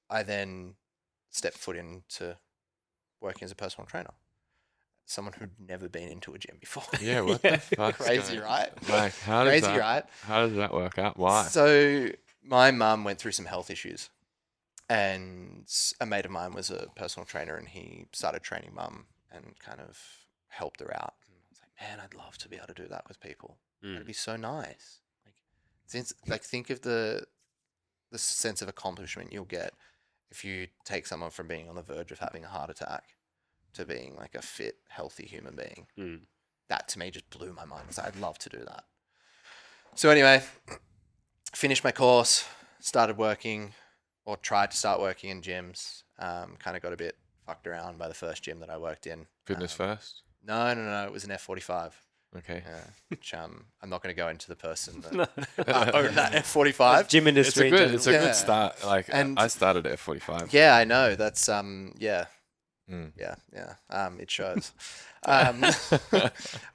I then stepped foot into working as a personal trainer. Someone who'd never been into a gym before. Yeah, what the fuck? Crazy, right? Like, how does Crazy, that, right? How does that work out? Why? So my mum went through some health issues, and a mate of mine was a personal trainer, and he started training mum and kind of helped her out. And I was like, man, I'd love to be able to do that with people. It'd be so nice. Think of the sense of accomplishment you'll get if you take someone from being on the verge of having a heart attack to being like a fit, healthy human being. That to me just blew my mind. I was like, I'd love to do that. So anyway, finished my course, started working, or tried to start working in gyms. Kind of got a bit fucked around by the first gym that I worked in. Fitness first. No. It was an F45. Okay. Which I'm not going to go into the person that owned that F45. Gym industry. It's a good start. Like, I started at F45. Yeah, I know. That's yeah. It shows.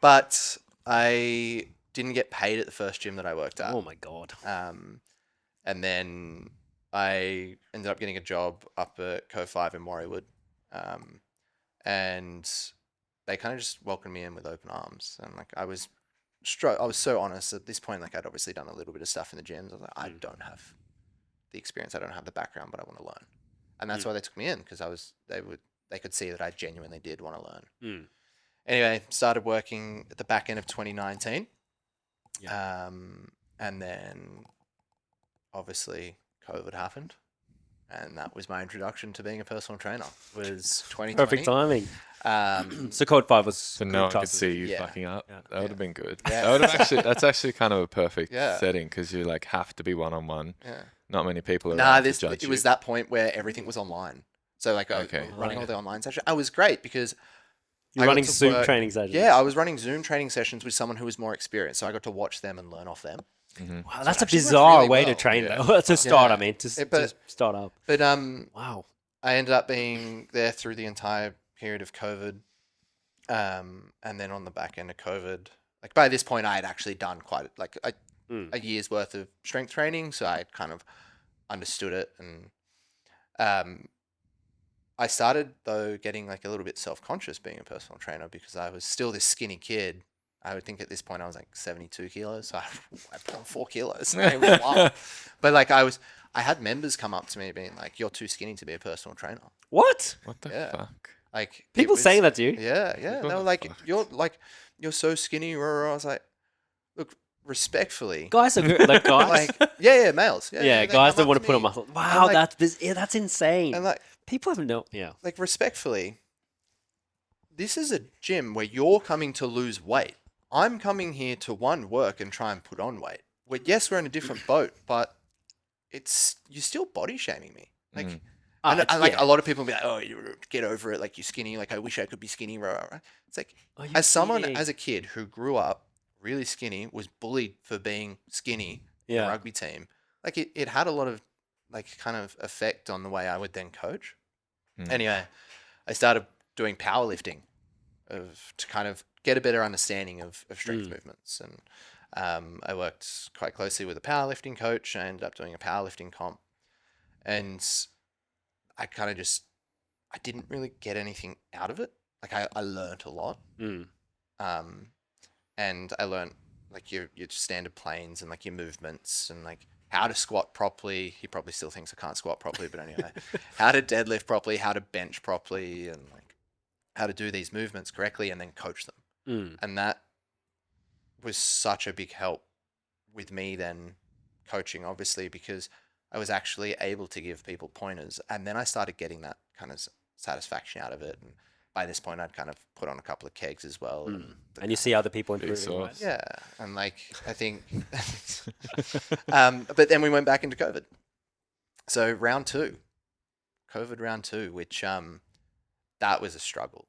But I didn't get paid at the first gym that I worked at. Oh my God. And then I ended up getting a job up at Cove 5 in Warriewood. And they kind of just welcomed me in with open arms. And like I was so honest at this point. Like I'd obviously done a little bit of stuff in the gyms. I was like, I don't have the experience. I don't have the background, but I want to learn. And that's why they took me in, because they could see that I genuinely did want to learn. Anyway, started working at the back end of 2019. And then obviously COVID happened. And that was my introduction to being a personal trainer. Was 2020. Perfect timing. So Code 5 was. So no one could see you Yeah. fucking up. Yeah. That would have been good. Yeah. That would have actually. That's actually kind of a perfect Yeah. setting, because you like have to be one-on-one. Yeah. Not many people are. Nah, to judge it was you. that point where everything was online. So like Okay. running all the online sessions. I was great because You're I got running to Zoom work- training sessions. Yeah, I was running Zoom training sessions with someone who was more experienced. So I got to watch them and learn off them. Wow, that's a actually went bizarre really way to well. train, Yeah. though. To start, Yeah. I mean, to But- start up. But Wow. I ended up being there through the entire period of COVID. And then on the back end of COVID, like by this point, I had actually done quite like a year's worth of strength training. So I kind of understood it. And I started, though, getting like a little bit self-conscious being a personal trainer, because I was still this skinny kid. I would think at this point I was like 72 kilos. So I put on 4 kilos. It was wild. But like I had members come up to me being like, "You're too skinny to be a personal trainer." What? What the Yeah. fuck? Like it People was- saying that to you? Yeah. What They were the like, fuck? "You're so skinny." I was like, "Look, respectfully." Guys are good. Like, guys. Like, yeah, males. yeah, they guys come don't up want to put on me muscle. Wow, like- that's insane. And like, People have no. Yeah. like respectfully, this is a gym where you're coming to lose weight. I'm coming here to work and try and put on weight. Yes, we're in a different boat, but you're still body shaming me. Like, and like a lot of people be like, "Oh, you get over it. Like you're skinny. Like I wish I could be skinny." Rah, rah, rah. It's like as someone as a kid who grew up really skinny, was bullied for being skinny in Yeah. a rugby team. Like it had a lot of like kind of effect on the way I would then coach. Anyway, I started doing powerlifting to kind of get a better understanding of strength movements. And I worked quite closely with a powerlifting coach. I ended up doing a powerlifting comp. And I kind of I didn't really get anything out of it. Like I learned a lot. And I learned like your standard planes and like your movements and like how to squat properly. He probably still thinks I can't squat properly, but anyway, how to deadlift properly, how to bench properly, and like how to do these movements correctly and then coach them. And that was such a big help with me then coaching, obviously, because I was actually able to give people pointers. And then I started getting that kind of satisfaction out of it. And by this point, I'd kind of put on a couple of kegs as well. And you see other people improving. sauce. Right? Yeah. And like, I think, but then we went back into COVID. So COVID round two, which that was a struggle.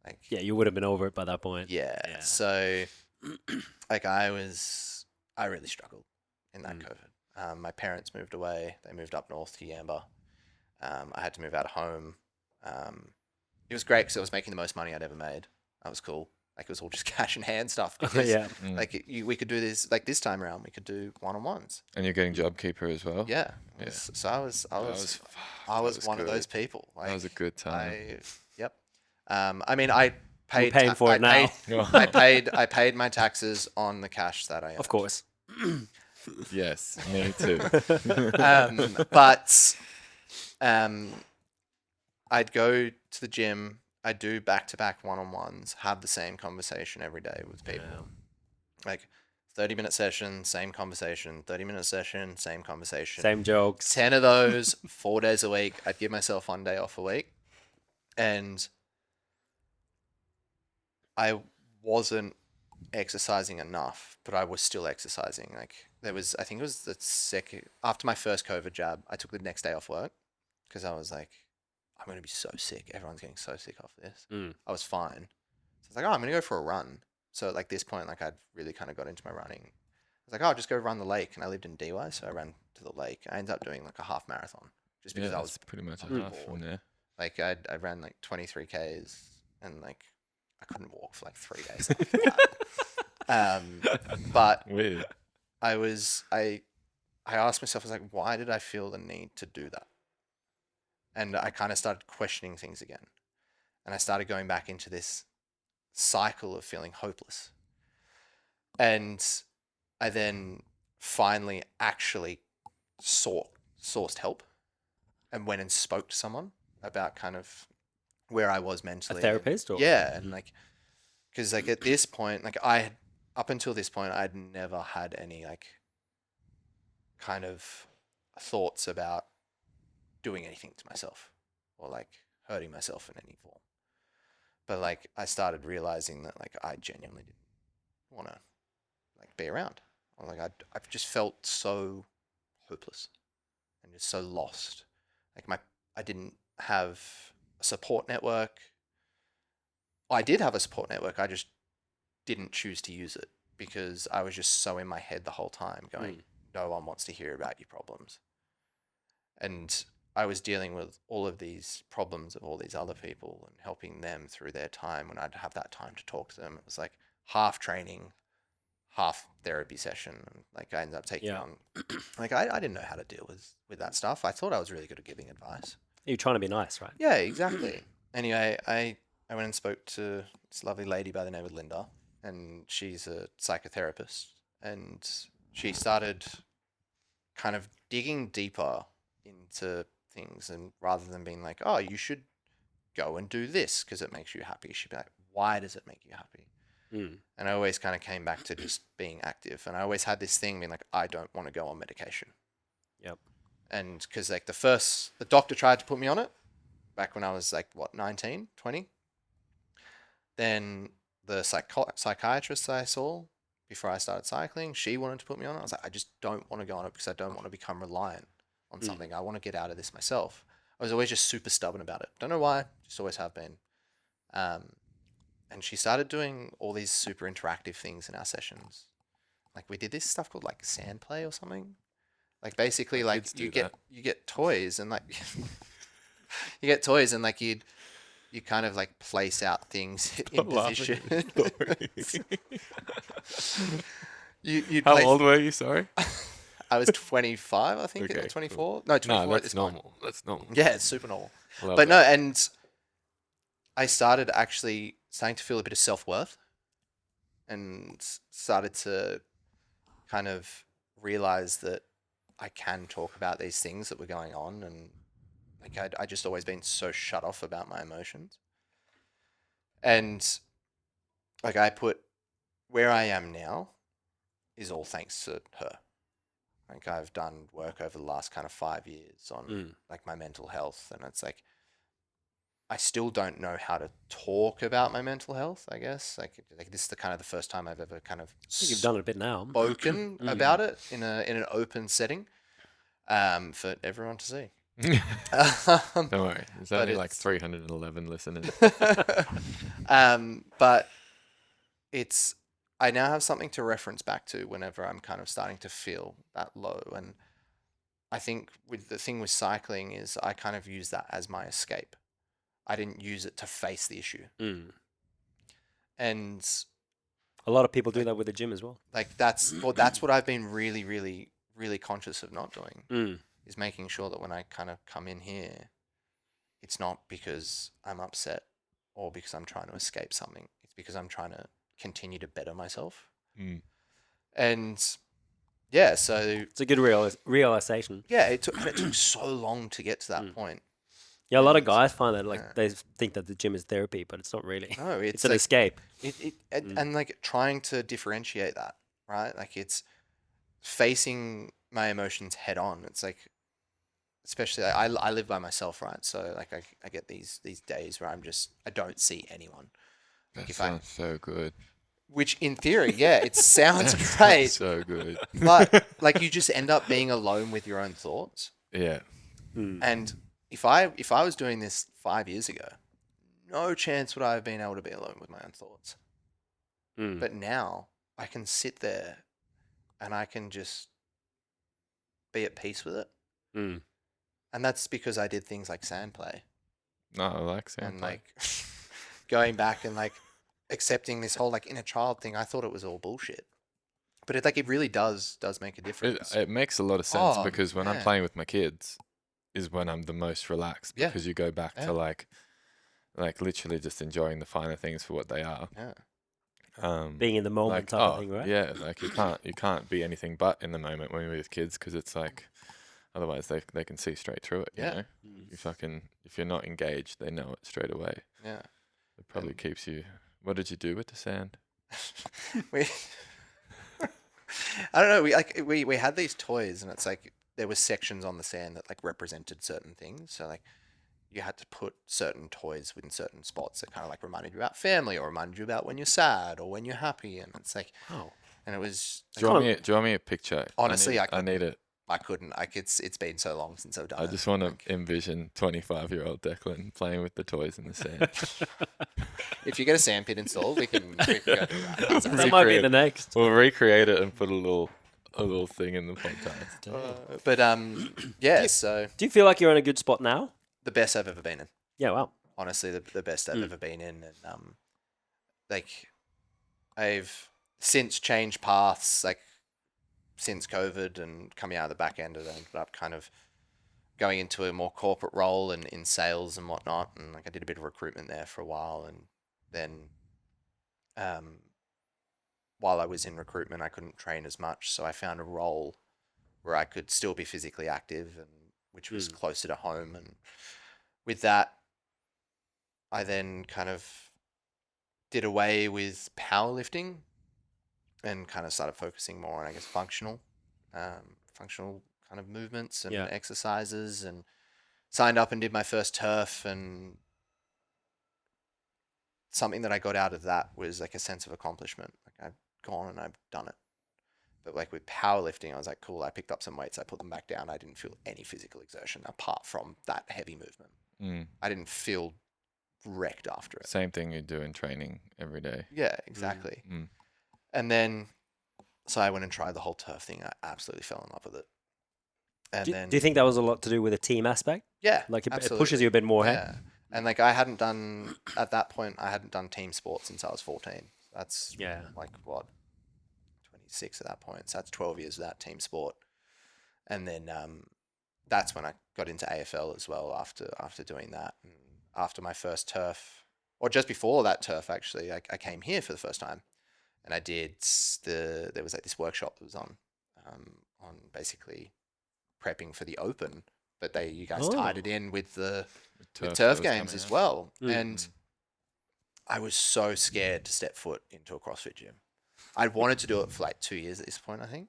Like, Yeah, you would have been over it by that point. yeah. So like I really struggled in that COVID. My parents moved away. They moved up north to Yamba. I had to move out of home. It was great because I was making the most money I'd ever made. That was cool. Like it was all just cash in hand stuff. Because, Yeah. Like we could do this like this time around. We could do one-on-ones. And you're getting JobKeeper as well. Yeah. Yeah. So I was That was one of good. those people. Like, That was a good time. Yep. I mean, I paid. paying for it now. I paid my taxes on the cash that I earned. Of course. Yes, me too. But I'd go to the gym. I'd do back-to-back one-on-ones, have the same conversation every day with people. Like 30-minute session, same conversation, 30-minute session, same conversation. Same jokes. 10 of those, 4 days a week. I'd give myself 1 day off a week. And I wasn't exercising enough, but I was still exercising. Like I think it was the second, after my first COVID jab, I took the next day off work because I was like, I'm going to be so sick. Everyone's getting so sick off this. I was fine. So I was like, oh, I'm going to go for a run. So like this point, like I'd really kind of got into my running. I was like, oh, I'll just go run the lake. And I lived in DY, so I ran to the lake. I ended up doing like a half marathon just because I was pretty much a half from bored. there. Like I ran like 23 Ks and like I couldn't walk for like 3 days after that. But Weird. I asked myself, I was like, why did I feel the need to do that? And I kind of started questioning things again. And I started going back into this cycle of feeling hopeless. And I then finally actually sourced help and went and spoke to someone about kind of where I was A mentally. therapist? Or? Yeah. And like, because like at this point, like up until this point, I'd never had any like kind of thoughts about doing anything to myself or like hurting myself in any form. But like I started realizing that like I genuinely didn't want to like be around. Or like I've just felt so hopeless and just so lost. Like I didn't have a support network. I did have a support network. I just didn't choose to use it because I was just so in my head the whole time going, no one wants to hear about your problems. And I was dealing with all of these problems of all these other people and helping them through their time when I'd have that time to talk to them. It was like half training, half therapy session. And like I ended up taking on, like I didn't know how to deal with that stuff. I thought I was really good at giving advice. You're trying to be nice, right? Yeah, exactly. Anyway, I went and spoke to this lovely lady by the name of Linda, and she's a psychotherapist. And she started kind of digging deeper into things, and rather than being like, oh, you should go and do this because it makes you happy, she'd be like, why does it make you happy? And I always kind of came back to just being active. And I always had this thing being like, I don't want to go on medication. Yep. And because like the doctor tried to put me on it back when I was like, what, 19, 20? Then the psychiatrist I saw before I started cycling, she wanted to put me on it. I was like, I just don't want to go on it because I don't want to become reliant on something. I want to get out of this myself. I was always just super stubborn about it. Don't know why, just always have been. And she started doing all these super interactive things in our sessions. Like we did this stuff called like sand play or something. Like basically like you get toys and like you get toys and like you kind of like place out things in position. How old were you? Sorry. I was 25, I think, Okay, or 24. cool. No, 24 No, at that's this point. normal. That's normal. Yeah, it's super normal. Love But that. no, and I started actually starting to feel a bit of self-worth and started to kind of realize that I can talk about these things that were going on. And like I just always been so shut off about my emotions. And like I put where I am now is all thanks to her. Like I've done work over the last kind of 5 years on like my mental health, and it's like I still don't know how to talk about my mental health. I guess like this is the kind of the first time I've ever kind of I think you've done it a bit now. spoken about it in an open setting, for everyone to see. Don't worry. There's but only like it's- 311 listeners. But it's I now have something to reference back to whenever I'm kind of starting to feel that low. And I think with the thing with cycling is I kind of use that as my escape. I didn't use it to face the issue. And A lot of people do that with the gym as well. like that's what I've been really, really, really conscious of not doing. Is making sure that when I kind of come in here, it's not because I'm upset or because I'm trying to escape something. It's because I'm trying to continue to better myself. And yeah, so It's a good realization. yeah, it took so long to get to that point. Yeah, a lot of And, guys find that yeah. they think that the gym is therapy, but it's not really. No, It's it's an like escape. and like trying to differentiate that, right? Like it's facing my emotions head on. It's like, especially I live by myself, right? So like I get these days where I don't see anyone. That if I- sounds so good. Which in theory, yeah, it sounds That great, sounds so good. but like you just end up being alone with your own thoughts. yeah. And if I was doing this 5 years ago, no chance would I have been able to be alone with my own thoughts. But now I can sit there and I can just be at peace with it. And that's because I did things like sand play No, I like sand and play. like going back and like accepting this whole like inner child thing. I thought it was all bullshit, but it really does make a difference. It makes a lot of sense Oh, because when I'm man. playing with my kids is when I'm the most relaxed Yeah. because you go back Yeah. to like literally just enjoying the finer things for what they are. Yeah. Being in the moment type of thing, right? Yeah, like you can't be anything but in the moment when you're with kids because it's like otherwise they can see straight through it. You Yeah. know, if you're not engaged, they know it straight away. Yeah. It probably keeps you. What did you do with the sand? we I don't know. We had these toys, and it's like there were sections on the sand that like represented certain things. So like you had to put certain toys in certain spots that kind of like reminded you about family or reminded you about when you're sad or when you're happy, and it's like, Oh. and it was. Do you want me a picture? Honestly, I need it. I couldn't. Like it's been so long since I've done I it. just want to Like, envision 25-year-old Declan playing with the toys in the sand. if you get a sandpit installed, we can go do that. That's all right. That might be the next. We'll recreate it and put a little thing in the podcast. But yeah. So Do you feel like you're in a good spot now? the best I've ever been in. Yeah, wow. Honestly, the best I've ever been in, and like I've since changed paths, like since COVID and coming out of the back end of it, ended up kind of going into a more corporate role and in sales and whatnot, and like I did a bit of recruitment there for a while, and then while I was in recruitment, I couldn't train as much, so I found a role where I could still be physically active, and which was closer to home, and with that, I then kind of did away with powerlifting and kind of started focusing more on, I guess, functional kind of movements and exercises, and signed up and did my first turf. And something that I got out of that was like a sense of accomplishment. Like I've gone and I've done it. But like with powerlifting, I was like, cool, I picked up some weights, I put them back down. I didn't feel any physical exertion apart from that heavy movement. I didn't feel wrecked after it. Same thing you do in training every day. Yeah, exactly. And then, so I went and tried the whole turf thing. I absolutely fell in love with it. And Do you think that was a lot to do with the team aspect? Yeah, Like it absolutely. pushes you a bit more, hey? Yeah. And like at that point, I hadn't done team sport since I was 14. That's like what, 26 at that point. So that's 12 years without team sport. And then that's when I got into AFL as well after doing that. And after my first turf, or just before that turf, actually, I came here for the first time. And I did there was like this workshop that was on basically prepping for the Open, but you guys tied it in with the turf games as well. And I was so scared to step foot into a CrossFit gym. I'd wanted to do it for like 2 years at this point, I think.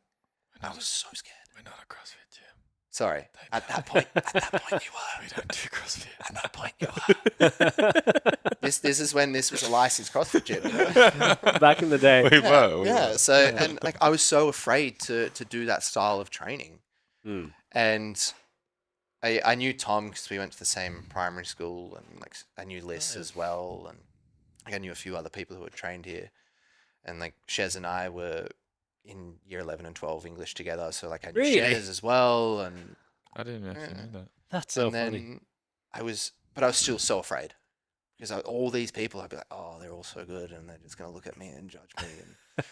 I was so scared. We're not a CrossFit gym. Sorry. At that point you were. We don't do CrossFit. At that point you were. This is when this was a licensed CrossFit gym. You know? Back in the day. We were. Yeah. So and like I was so afraid to do that style of training. And I knew Tom because we went to the same primary school, and like I knew Liz as well, and I knew a few other people who had trained here, and like Shez and I were in year 11 and 12 English together, so like I knew Shez as well, and I didn't actually know that. That's so and then funny. I was still so afraid because all these people, I'd be like, oh, they're all so good, and they're just gonna look at me and judge me.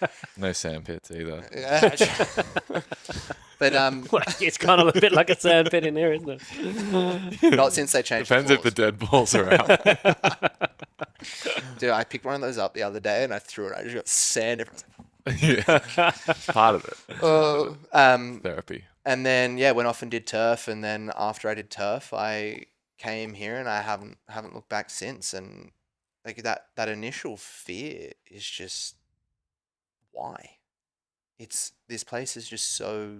And No sandpits either. yeah. But It's kind of a bit like a sandpit in here, isn't it? not since they changed. Depends if the dead balls are out. Dude, I picked one of those up the other day and I threw it. I just got sand everywhere. Yeah, it's part of it. Therapy. And then went off and did turf, and then after I did turf, I came here and I haven't looked back since. And like that initial fear is just why this place is just so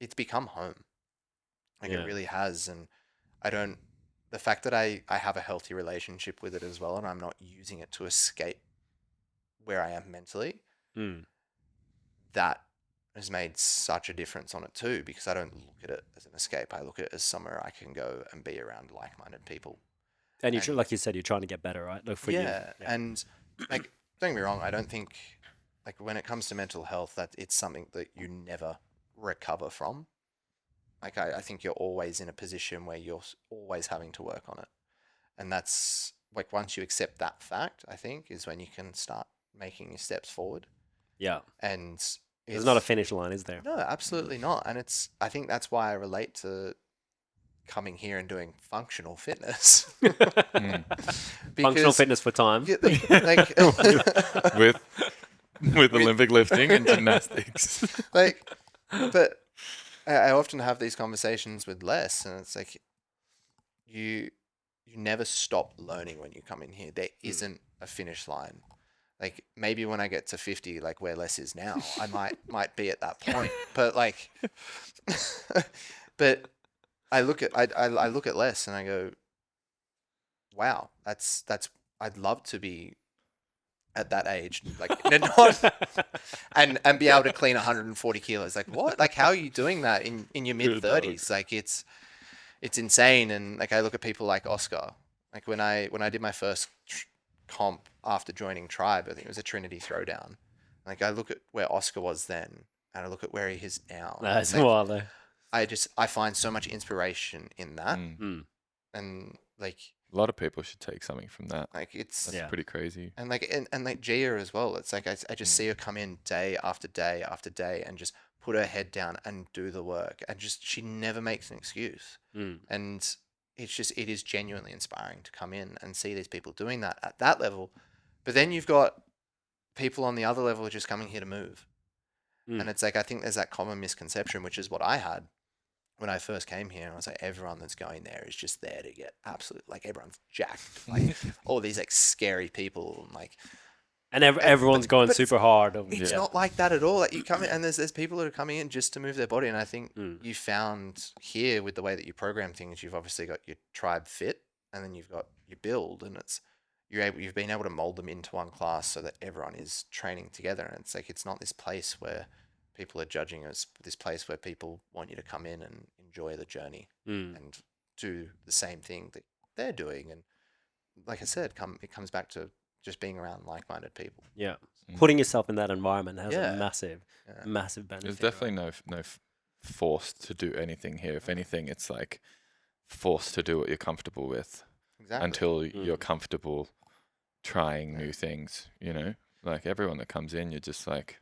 it's become home, like Yeah. it really has. And I don't the fact that I have a healthy relationship with it as well, and I'm not using it to escape where I am mentally. Mm. That has made such a difference on it too, because I don't look at it as an escape. I look at it as somewhere I can go and be around like-minded people. And And- like you said, you're trying to get better, right? Like for you. Yeah, and like don't get me wrong, I don't think like when it comes to mental health that it's something that you never recover from. Like I think you're always in a position where you're always having to work on it. And that's like once you accept that fact, I think is when you can start making your steps forward. Yeah. And There's not a finish line, is there? No, absolutely not. And I think that's why I relate to coming here and doing functional fitness. Functional fitness for time. Like, with Olympic lifting and gymnastics. like, but I often have these conversations with Les, and it's like you never stop learning when you come in here. There isn't a finish line. Like maybe when I get to 50, like where Les is now, I might be at that point. But like, but I look at Les and I go, wow, that's I'd love to be at that age, like and be able to clean 140 kilos. Like what? Like how are you doing that in your mid 30s? Like it's insane. And like I look at people like Oscar. Like when I did my first comp after joining Tribe, I think it was a Trinity Throwdown. Like I look at where Oscar was then, and I look at where he is now. That's like, wild, though. I find so much inspiration in that, Mm. and like A lot of people should take something from that. like it's That's pretty crazy. and like and like Gia as well. It's like I just see her come in day after day after day and just put her head down and do the work, and just she never makes an excuse. Mm. And it is genuinely inspiring to come in and see these people doing that at that level. But then you've got people on the other level just coming here to move. Mm. And it's like I think there's that common misconception, which is what I had when I first came here. I was like, everyone that's going there is just there to get absolute, like everyone's jacked, like all these like scary people, and like And everyone's going but super hard. it's not like that at all. Like you come in and there's people that are coming in just to move their body. And I think you found here with the way that you program things, you've obviously got your Tribe Fit, and then you've got your build, and you've been able to mold them into one class so that everyone is training together. And it's like it's not this place where people are judging us, but this place where people want you to come in and enjoy the journey and do the same thing that they're doing. And like I said, it comes back to just being around like-minded people. Yeah. Putting yourself in that environment has Yeah. a massive benefit. There's definitely no force to do anything here. If anything, it's like forced to do what you're comfortable with Exactly. until you're comfortable trying new things, you know? Like everyone that comes in, you're just like,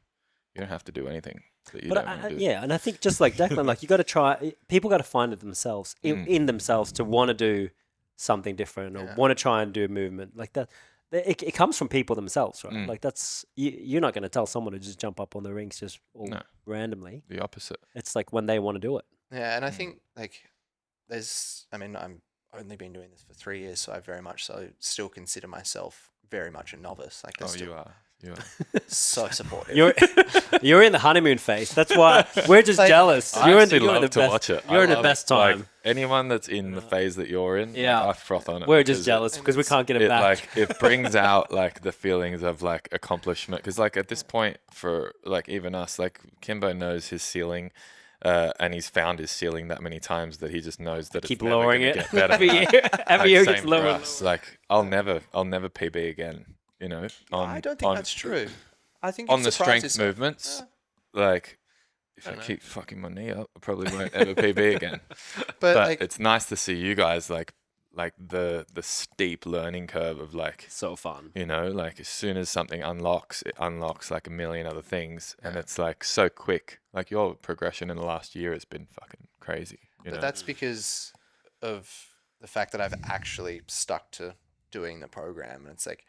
you don't have to do anything that you don't want to do. Yeah, and I think just like Declan, like you got to try. People got to find it themselves in themselves to want to do something different or want to try and do a movement like that. It comes from people themselves, right? Like that's you're not going to tell someone to just jump up on the rings just randomly. The opposite. It's like when they want to do it. Yeah, and I think like I'm only been doing this for 3 years, so I very much so still consider myself very much a novice. Like You are. so supportive. You're in the honeymoon phase. That's why we're just jealous. I You're actually in love the to best, watch it. You're I in the love best it. Like, time. anyone that's in the phase that you're in, Yeah. I froth on it. We're just because jealous because we can't get it back. Like it brings out like the feelings of like accomplishment. Because like at this point, for like even us, like Kimbo knows his ceiling. And he's found his ceiling that many times that he just knows that Keep it's never lowering gonna it get better. every year. Every year gets same for lower. us. Like I'll never PB again. You know, I don't think that's true. I think on you'd the surprise strength yourself. movements. Like if I keep fucking my knee up, I probably won't ever PB again. But But like, it's nice to see you guys like the steep learning curve of like, So fun. you know, like as soon as something unlocks, it unlocks like a million other things, and it's like so quick. Like your progression in the last year has been fucking crazy. You know? but that's because of the fact that I've actually stuck to doing the program. And it's like,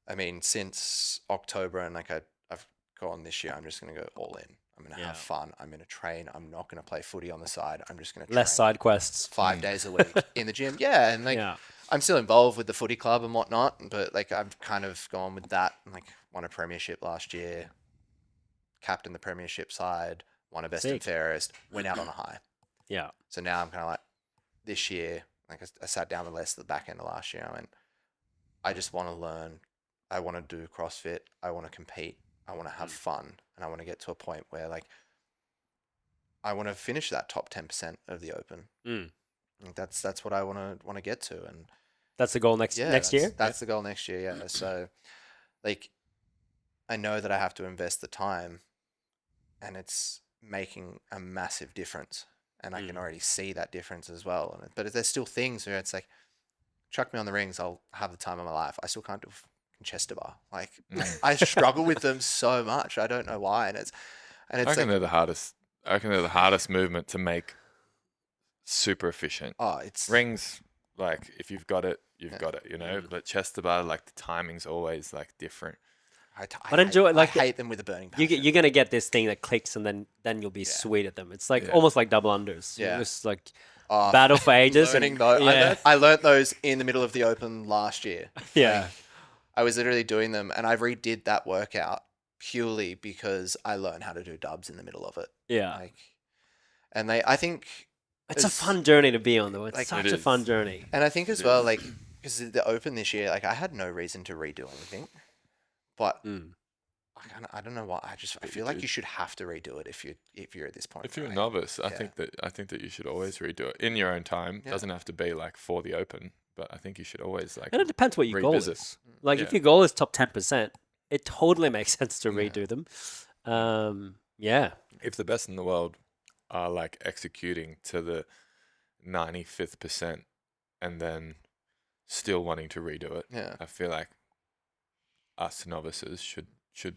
I mean, since October, and like I've go on this year. I'm just going to go all in. I'm going to Yeah. have fun. I'm going to train. I'm not going to play footy on the side. I'm just going to Less train side quests. 5 days a week in the gym. Yeah, and like Yeah. I'm still involved with the footy club and whatnot, but like I've kind of gone with that. Like won a premiership last year, captained the premiership side, won a best and Sick. fairest, went out on a high. Yeah. So now I'm kind of like this year. Like I sat down with Les at the back end of last year. I went, I just want to learn. I want to do CrossFit. I want to compete. I want to have fun, and I want to get to a point where like I want to finish that top 10% of the Open. Mm. Like, that's what I want to get to, and That's the goal next year. That's the goal next year. Yeah. So, like, I know that I have to invest the time, and it's making a massive difference, and I can already see that difference as well. But there's still things where it's like, chuck me on the rings, I'll have the time of my life. I still can't do chest to bar. Like, I struggle with them so much. I don't know why, and it's I reckon like, they're the hardest. I reckon they're the hardest movement to make super efficient. oh, it's Rings, like if you've got it, you've Yeah. got it. You know, but chest to bar, like the timing's always like different. But enjoy it, like I hate them with a burning passion. You're gonna get this thing that clicks, and then you'll be sweet at them. It's like Yeah. almost like double unders. Yeah. It's like Oh, battle for ages. learning And, those. yeah. I learnt those in the middle of the Open last year. Yeah. I was literally doing them, and I redid that workout purely because I learned how to do dubs in the middle of it. Yeah. Like, and I think It's a fun journey to be on, though. It's like, such it a fun is. journey. And I think as well, like, because the Open this year, like, I had no reason to redo anything, but I don't know why. I feel like you should have to redo it if you're at this point. If you're a right? novice, I Yeah. think that you should always redo it in your own time. Yeah. Doesn't have to be like for the Open, but I think you should always like. And it depends what your goal revisit. is. Like, if Yeah. your goal is top 10%, it totally makes sense to redo them. Yeah. If the best in the world are like executing to the 95th percent and then still wanting to redo it, Yeah. I feel like us novices should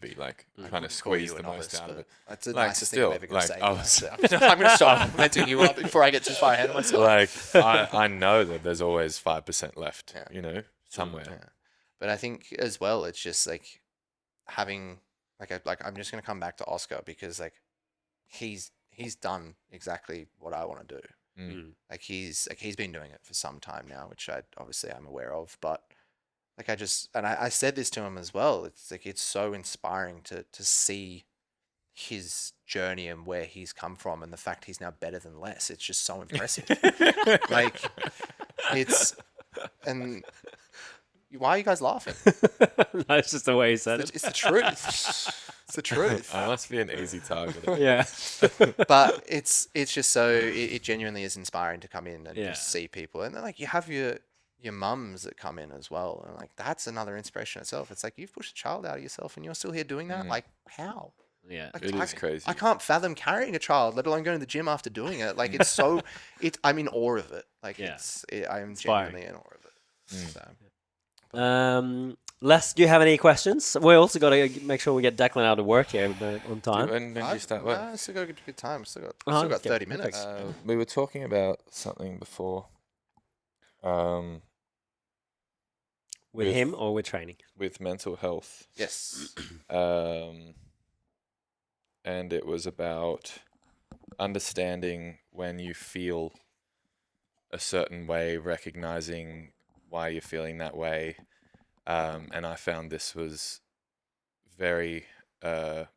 be like trying to Call squeeze you a the most novice, out of but it. That's the Like, nicest still, thing I'm ever going to like, say. I to was- myself. I'm going to start complimenting you up before I get too far ahead of myself. Like I know that there's always 5% left, Yeah. you know, somewhere. Yeah. But I think as well, it's just like having I'm just going to come back to Oscar because like he's done exactly what I want to do. Like he's been doing it for some time now, which I'm aware of, but like I said this to him as well. It's like it's so inspiring to see his journey and where he's come from, and the fact he's now better than Les. It's just so impressive. Like it's and why are you guys laughing? That's just the way he said it. It's the truth. It's the truth. I must be an easy target. Yeah. But it's just so it genuinely is inspiring to come in and Yeah. just see people, and then like you have your mums that come in as well, and like that's another inspiration itself. It's like you've pushed a child out of yourself and you're still here doing that. Like how? Yeah. Like, It is crazy. I can't fathom carrying a child, let alone going to the gym after doing it. Like it's so I'm in awe of it. Like Yeah. I'm Inspiring. genuinely in awe of it. So Les, do you have any questions? We also got to make sure we get Declan out of work here on time. When did you start work? I still got a good time. Still Oh, got okay, 30 perfect. minutes. We were talking about something before. With him or with training? With mental health. Yes. And it was about understanding when you feel a certain way, recognizing why you're feeling that way. And I found this was very at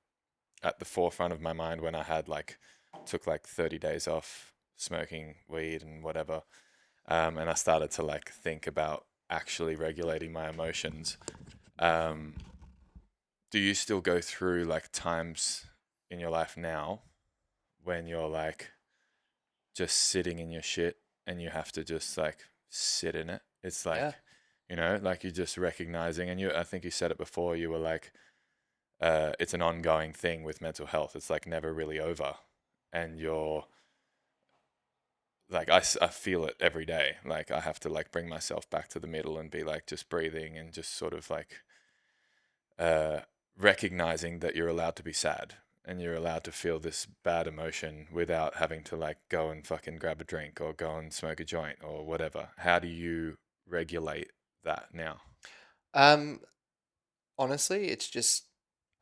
the forefront of my mind when I had took 30 days off smoking weed and whatever. And I started to think about actually regulating my emotions. Do you still go through times in your life now when you're just sitting in your shit and you have to just sit in it? It's Yeah. You're just recognizing, and I think you said it before, you were it's an ongoing thing with mental health. It's never really over. And you're I feel it every day. I have to bring myself back to the middle and be just breathing and just sort of recognizing that you're allowed to be sad and you're allowed to feel this bad emotion without having to go and fucking grab a drink or go and smoke a joint or whatever. How do you regulate that now? Honestly, it's just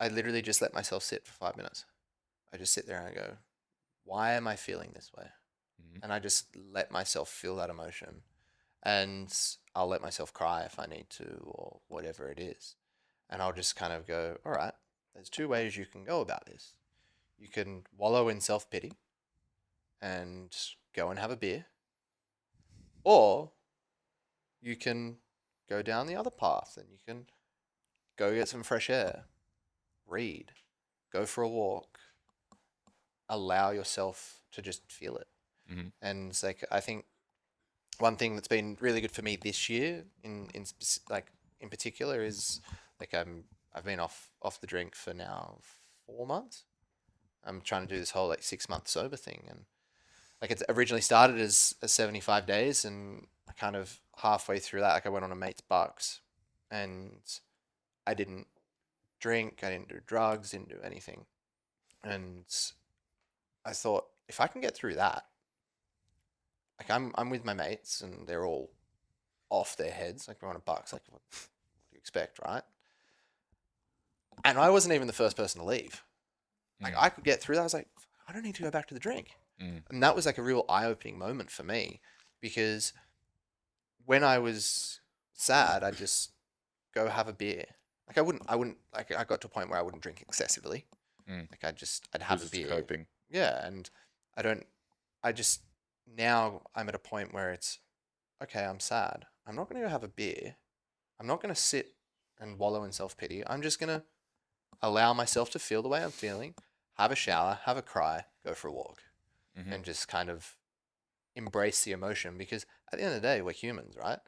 I literally just let myself sit for 5 minutes. I just sit there and I go, why am I feeling this way? And I just let myself feel that emotion. And I'll let myself cry if I need to, or whatever it is. And I'll just kind of go, all right, there's two ways you can go about this. You can wallow in self pity and go and have a beer, or you can go down the other path and you can go get some fresh air, read, go for a walk, allow yourself to just feel it. And it's like, I think one thing that's been really good for me this year in particular is like I've been off the drink for now 4 months. I'm trying to do this whole like 6 month sober thing, and like it originally started as 75 days, and I kind of halfway through that, like I went on a mate's bucks, and I didn't drink, I didn't do drugs, didn't do anything, and I thought if I can get through that, like I'm with my mates and they're all off their heads, like we're on a bucks, like what do you expect, right? And I wasn't even the first person to leave. Like I could get through that. I was like, I don't need to go back to the drink. And that was like a real eye-opening moment for me, because when I was sad, I'd just go have a beer. Like I wouldn't like I got to a point where I wouldn't drink excessively. Like I'd have a Just beer. coping. Yeah, and I just now I'm at a point where it's okay, I'm sad. I'm not going to go have a beer. I'm not going to sit and wallow in self-pity. I'm just going to allow myself to feel the way I'm feeling, have a shower, have a cry, go for a walk, and just kind of embrace the emotion, because at the end of the day, we're humans, right?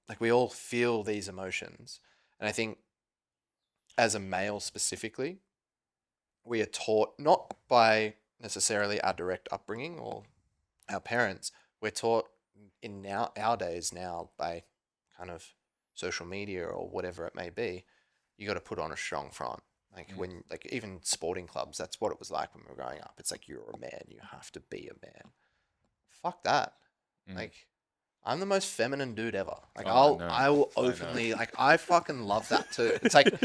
Like we all feel these emotions. And I think as a male specifically, we are taught not by necessarily our direct upbringing or our parents, we're taught in our days now by kind of social media or whatever it may be, you got to put on a strong front. Like when, like even sporting clubs, that's what it was like when we were growing up. It's like you're a man, you have to be a man. Fuck that. Like I'm the most feminine dude ever. Like I will openly like I fucking love that too. It's like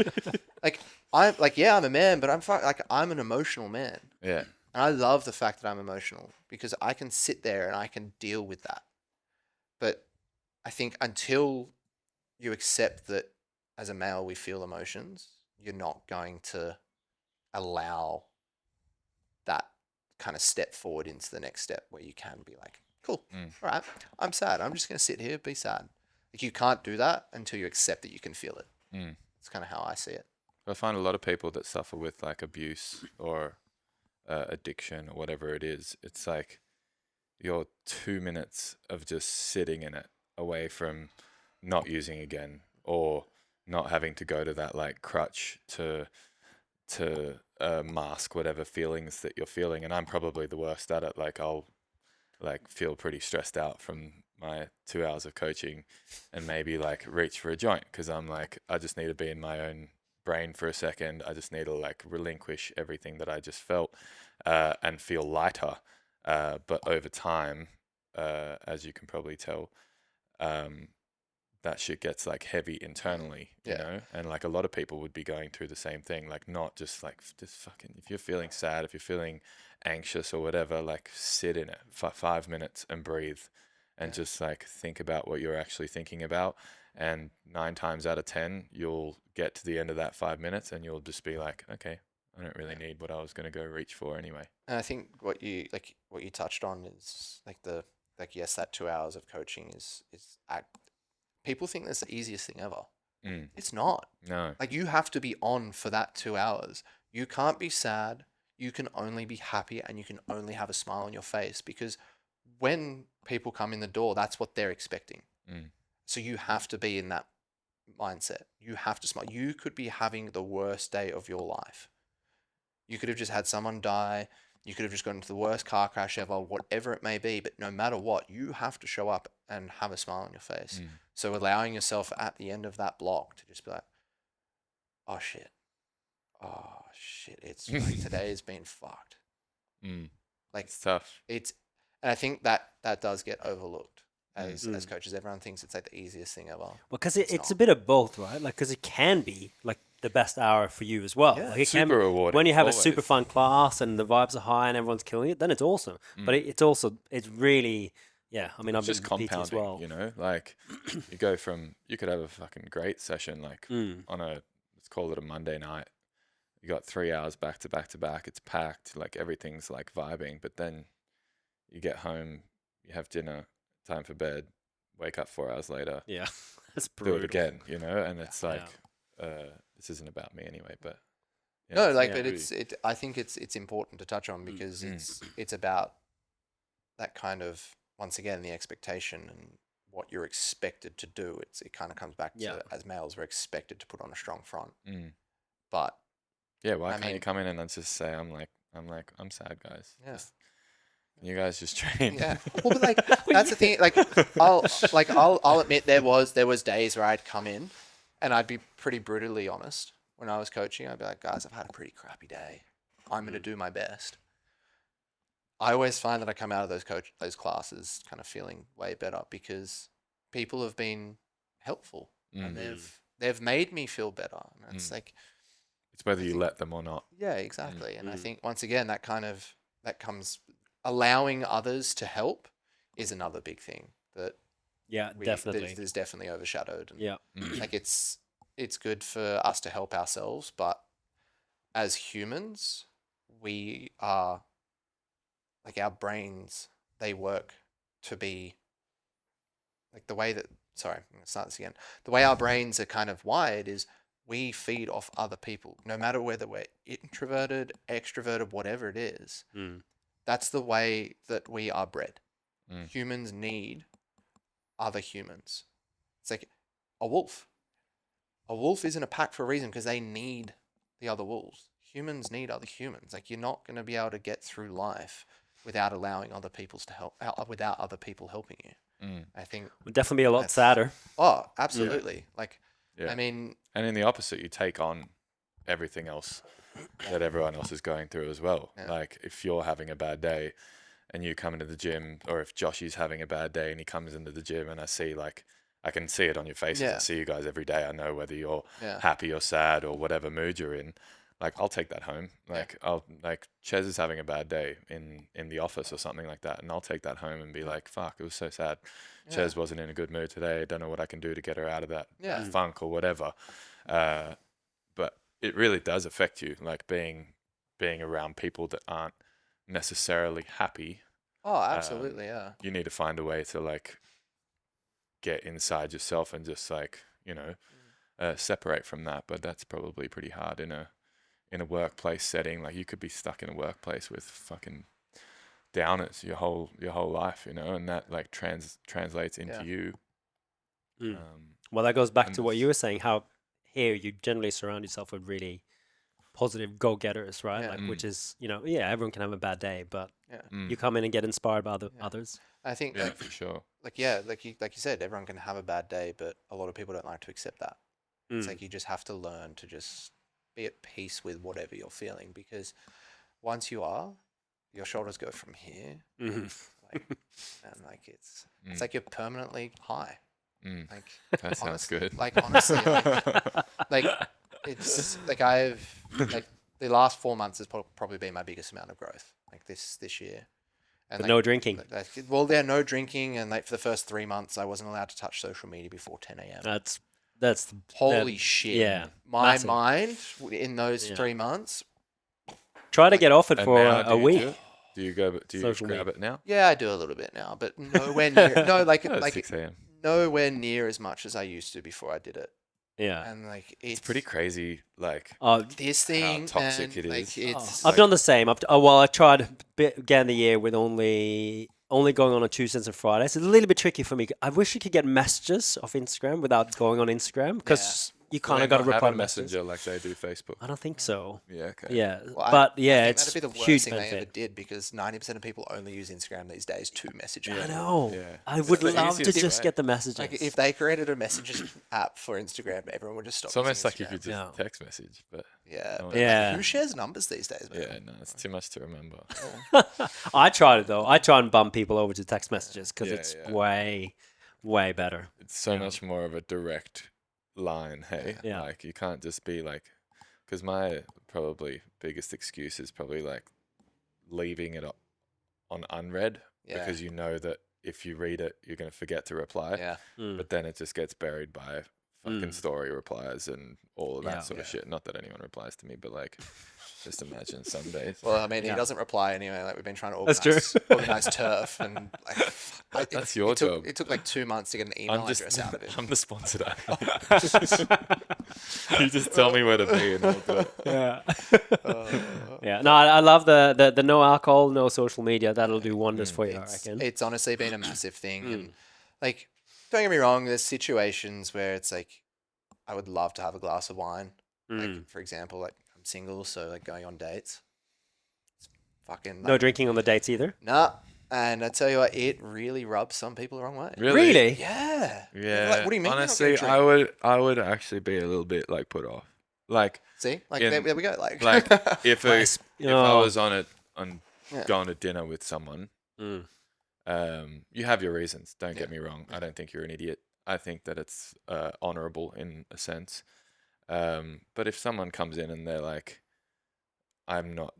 I'm like yeah, I'm a man, but I'm an emotional man. Yeah. And I love the fact that I'm emotional, because I can sit there and I can deal with that. But I think until you accept that as a male we feel emotions, you're not going to allow that kind of step forward into the next step where you can be like, cool, all right, I'm sad. I'm just going to sit here, be sad. Like you can't do that until you accept that you can feel it. It's kind of how I see it. I find a lot of people that suffer with like abuse or addiction or whatever it is, it's like your 2 minutes of just sitting in it away from not using again, or not having to go to that like crutch to mask whatever feelings that you're feeling. And I'm probably the worst at it. Like I'll like feel pretty stressed out from my 2 hours of coaching and maybe like reach for a joint, because I'm like, I just need to be in my own brain for a second. I just need to like relinquish everything that I just felt and feel lighter. But over time, as you can probably tell, that shit gets like heavy internally, you know? And like a lot of people would be going through the same thing, like not just like just fucking, if you're feeling sad, if you're feeling anxious or whatever, like sit in it for 5 minutes and breathe and just like think about what you're actually thinking about. And 9 times out of 10, you'll get to the end of that 5 minutes and you'll just be like, okay, I don't really need what I was going to go reach for anyway. And I think what you touched on is yes, that 2 hours of coaching is people think that's the easiest thing ever. It's not. No. Like you have to be on for that 2 hours. You can't be sad. You can only be happy, and you can only have a smile on your face, because when people come in the door, that's what they're expecting. So you have to be in that mindset. You have to smile. You could be having the worst day of your life. You could have just had someone die. You could have just gone into the worst car crash ever, whatever it may be. But no matter what, you have to show up and have a smile on your face. So allowing yourself at the end of that block to just be like, oh shit, it's like today has been fucked. Like it's tough. And I think that does get overlooked as coaches. Everyone thinks it's like the easiest thing ever. Well, because it's a bit of both, right? Like, because it can be like the best hour for you as well. Yeah. Like, it Super can, rewarding, when you have a always. super fun class and the vibes are high and everyone's killing it, then it's awesome. But it's really, yeah. I mean, I've It's been just to PT as compounding, well. you know, like you could have a fucking great session like on let's call it a Monday night. You got 3 hours back to back to back. It's packed, like everything's like vibing. But then you get home, you have dinner, time for bed, wake up 4 hours later, Yeah, that's do brutal. it again, you know. And it's like, this isn't about me anyway. But yeah, No, like, yeah. but I think it's important to touch on because it's about that kind of, once again, the expectation and what you're expected to do. It kind of comes back to, as males, we're expected to put on a strong front. But yeah, why I can't you mean- come in and just say I'm sad, guys. Yeah. Just, you guys just train. yeah, well, but like that's the thing. Like I'll admit there was days where I'd come in, and I'd be pretty brutally honest when I was coaching. I'd be like, guys, I've had a pretty crappy day. I'm going to do my best. I always find that I come out of those classes kind of feeling way better because people have been helpful and they've made me feel better. And it's like, It's whether you let them or not. yeah, exactly. And I think once again that comes allowing others to help is another big thing that Definitely. there's definitely overshadowed. And Yeah. like it's good for us to help ourselves, but as humans, we are like our brains, they work to be like the way that, sorry, I'm going to start this again. The way our brains are kind of wired is we feed off other people, no matter whether we're introverted, extroverted, whatever it is. That's the way that we are bred. Humans need other humans. It's like a wolf. A wolf is in a pack for a reason because they need the other wolves. Humans need other humans. Like, you're not going to be able to get through life without allowing other people's to help, without other people helping you. I think Would definitely be a lot sadder. Oh, absolutely. Like, Yeah. I mean, And in the opposite, you take on everything else that everyone else is going through as well. Yeah. Like, if you're having a bad day and you come into the gym, or if Joshy's having a bad day and he comes into the gym and I can see it on your faces. Yeah. I see you guys every day. I know whether you're Yeah. happy or sad or whatever mood you're in. Like, I'll take that home. Like, Ches is having a bad day in the office or something like that, and I'll take that home and be like, fuck, it was so sad. Ches wasn't in a good mood today. I don't know what I can do to get her out of that funk or whatever. But it really does affect you, like being around people that aren't necessarily happy. oh, absolutely, yeah. You need to find a way to like get inside yourself and just like, you know, separate from that. But that's probably pretty hard in a workplace setting. Like, you could be stuck in a workplace with fucking downers your whole life, you know, and that like translates into you. Well, that goes back and to what you were saying, how here you generally surround yourself with really positive go-getters, right? Yeah. Like, which is, you know, everyone can have a bad day, but Yeah. you come in and get inspired by others. I think, Yeah, for sure. like you said, everyone can have a bad day, but a lot of people don't like to accept that. It's like you just have to learn to just be at peace with whatever you're feeling, because once you are, your shoulders go from here, like, and like it's like you're permanently high. Like, That sounds good. Like, honestly, like it's like I've like the last 4 months has probably been my biggest amount of growth, like this year. And But no drinking. Well, no drinking, and like for the first 3 months, I wasn't allowed to touch social media before 10 a.m. That's Holy shit! Yeah, my massive. mind in those 3 months. Try to get off it And for now, a do you week. do it? Do you go? Do you Social grab media. it now? Yeah, I do a little bit now, but nowhere near. No, like 6 a.m. nowhere near as much as I used to before I did it. Yeah. And like It's pretty crazy. Like, this thing, toxic man, it like, is. it's I've done the same. I tried began the year with only going on Tuesdays and Fridays. It's a little bit tricky for me. I wish you could get messages off Instagram without going on Instagram, because you kind of got to have reply a to messages. messenger like they do Facebook. I don't think so. Yeah. Okay. Yeah, Well, but I yeah, think it's that'd be the worst huge thing they ever benefit. did, because 90% of people only use Instagram these days to message I people. know. Yeah. I It's would the love to easiest just way. get the messages. Like, if they created a messages app for Instagram, everyone would just stop. It's almost using like you Instagram. could just Yeah. text message, but Yeah. No, But Yeah. Like, who shares numbers these days, man? yeah, no, it's too much to remember. I tried it though. I try and bump people over to text messages because Yeah, it's yeah. way better. It's so much more of a direct, line. Hey, Yeah. like you can't just be like, because my probably biggest excuse is probably like leaving it on unread Yeah. because you know that if you read it, you're going to forget to reply. Yeah. But then it just gets buried by fucking story replies and all of that Yeah. sort of shit. Not that anyone replies to me, but like, just imagine some days. Well, I mean, he Yeah. doesn't reply anyway. Like we've been trying to That's organize, true. organize turf, and like, That's your job. It took like 2 months to get an email address out of it. I'm the sponsored athlete. You just tell me where to be and I'll do it. Yeah. Yeah. No, I love the no alcohol, no social media. That'll do wonders for you, I reckon. It's honestly been a massive thing, and like, don't get me wrong. There's situations where it's like, I would love to have a glass of wine. Like, for example, like I'm single, so like going on dates, it's fucking No drinking on the dates either. nah. And I tell you what, it really rubs some people the wrong way. Really? Yeah. Yeah. Like, what do you mean? you're not Honestly, gonna drink? I would actually be a little bit like put off. Like See, like in- there we go. Like, if Nice. I Oh. was on Yeah. going to dinner with someone, Mm. you have your reasons. Don't get me wrong. I don't think you're an idiot. I think that it's honorable in a sense. But if someone comes in and they're like, I'm not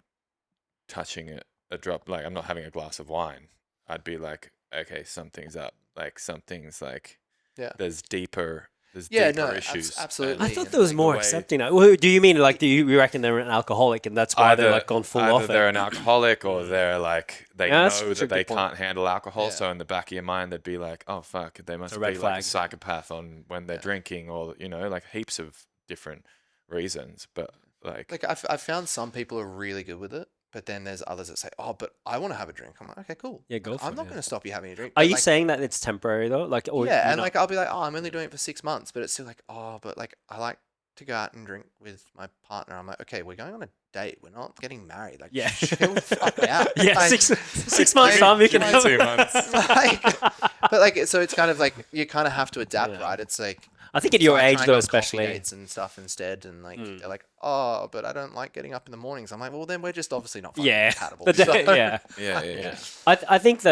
touching a drop, like I'm not having a glass of wine, I'd be like, okay, something's up. Like something's like, Yeah. there's deeper Yeah, deeper no, issues. absolutely. I And thought there was like, more the way- accepting now. Well, do you mean like you reckon they're an alcoholic and that's why they're like gone full either off they're it? an alcoholic or they're like they Yeah, that's know a that they good point. can't handle alcohol. Yeah. So in the back of your mind, they'd be like, "Oh fuck, they must a be red like flag. a psychopath on when they're drinking," or like heaps of different reasons. But like I've found some people are really good with it, but then there's others that say, "Oh, but I want to have a drink." I'm like, "Okay, cool. Yeah, go for I'm it, not yeah. going to stop you having a drink." Are But, you like, saying that it's temporary though? Like, or yeah, you're and not- like I'll be like, "Oh, I'm only doing it for 6 months," but it's still like, "Oh, but like I like to go out and drink with my partner." I'm like, "Okay, we're going on a date. We're not getting married. Like, Yeah. chill the fuck out." yeah, Like, 6 months maybe- time, we can give me have 2 months. like, but like, so it's kind of like you kind of have to adapt, Yeah. right? It's like. I think at your So I age try and though, go on coffee especially. dates and stuff instead, and like they're like, "Oh, but I don't like getting up in the mornings." I'm like, "Well, then we're just obviously not fucking Yeah, compatible." the day- So- yeah. yeah. I think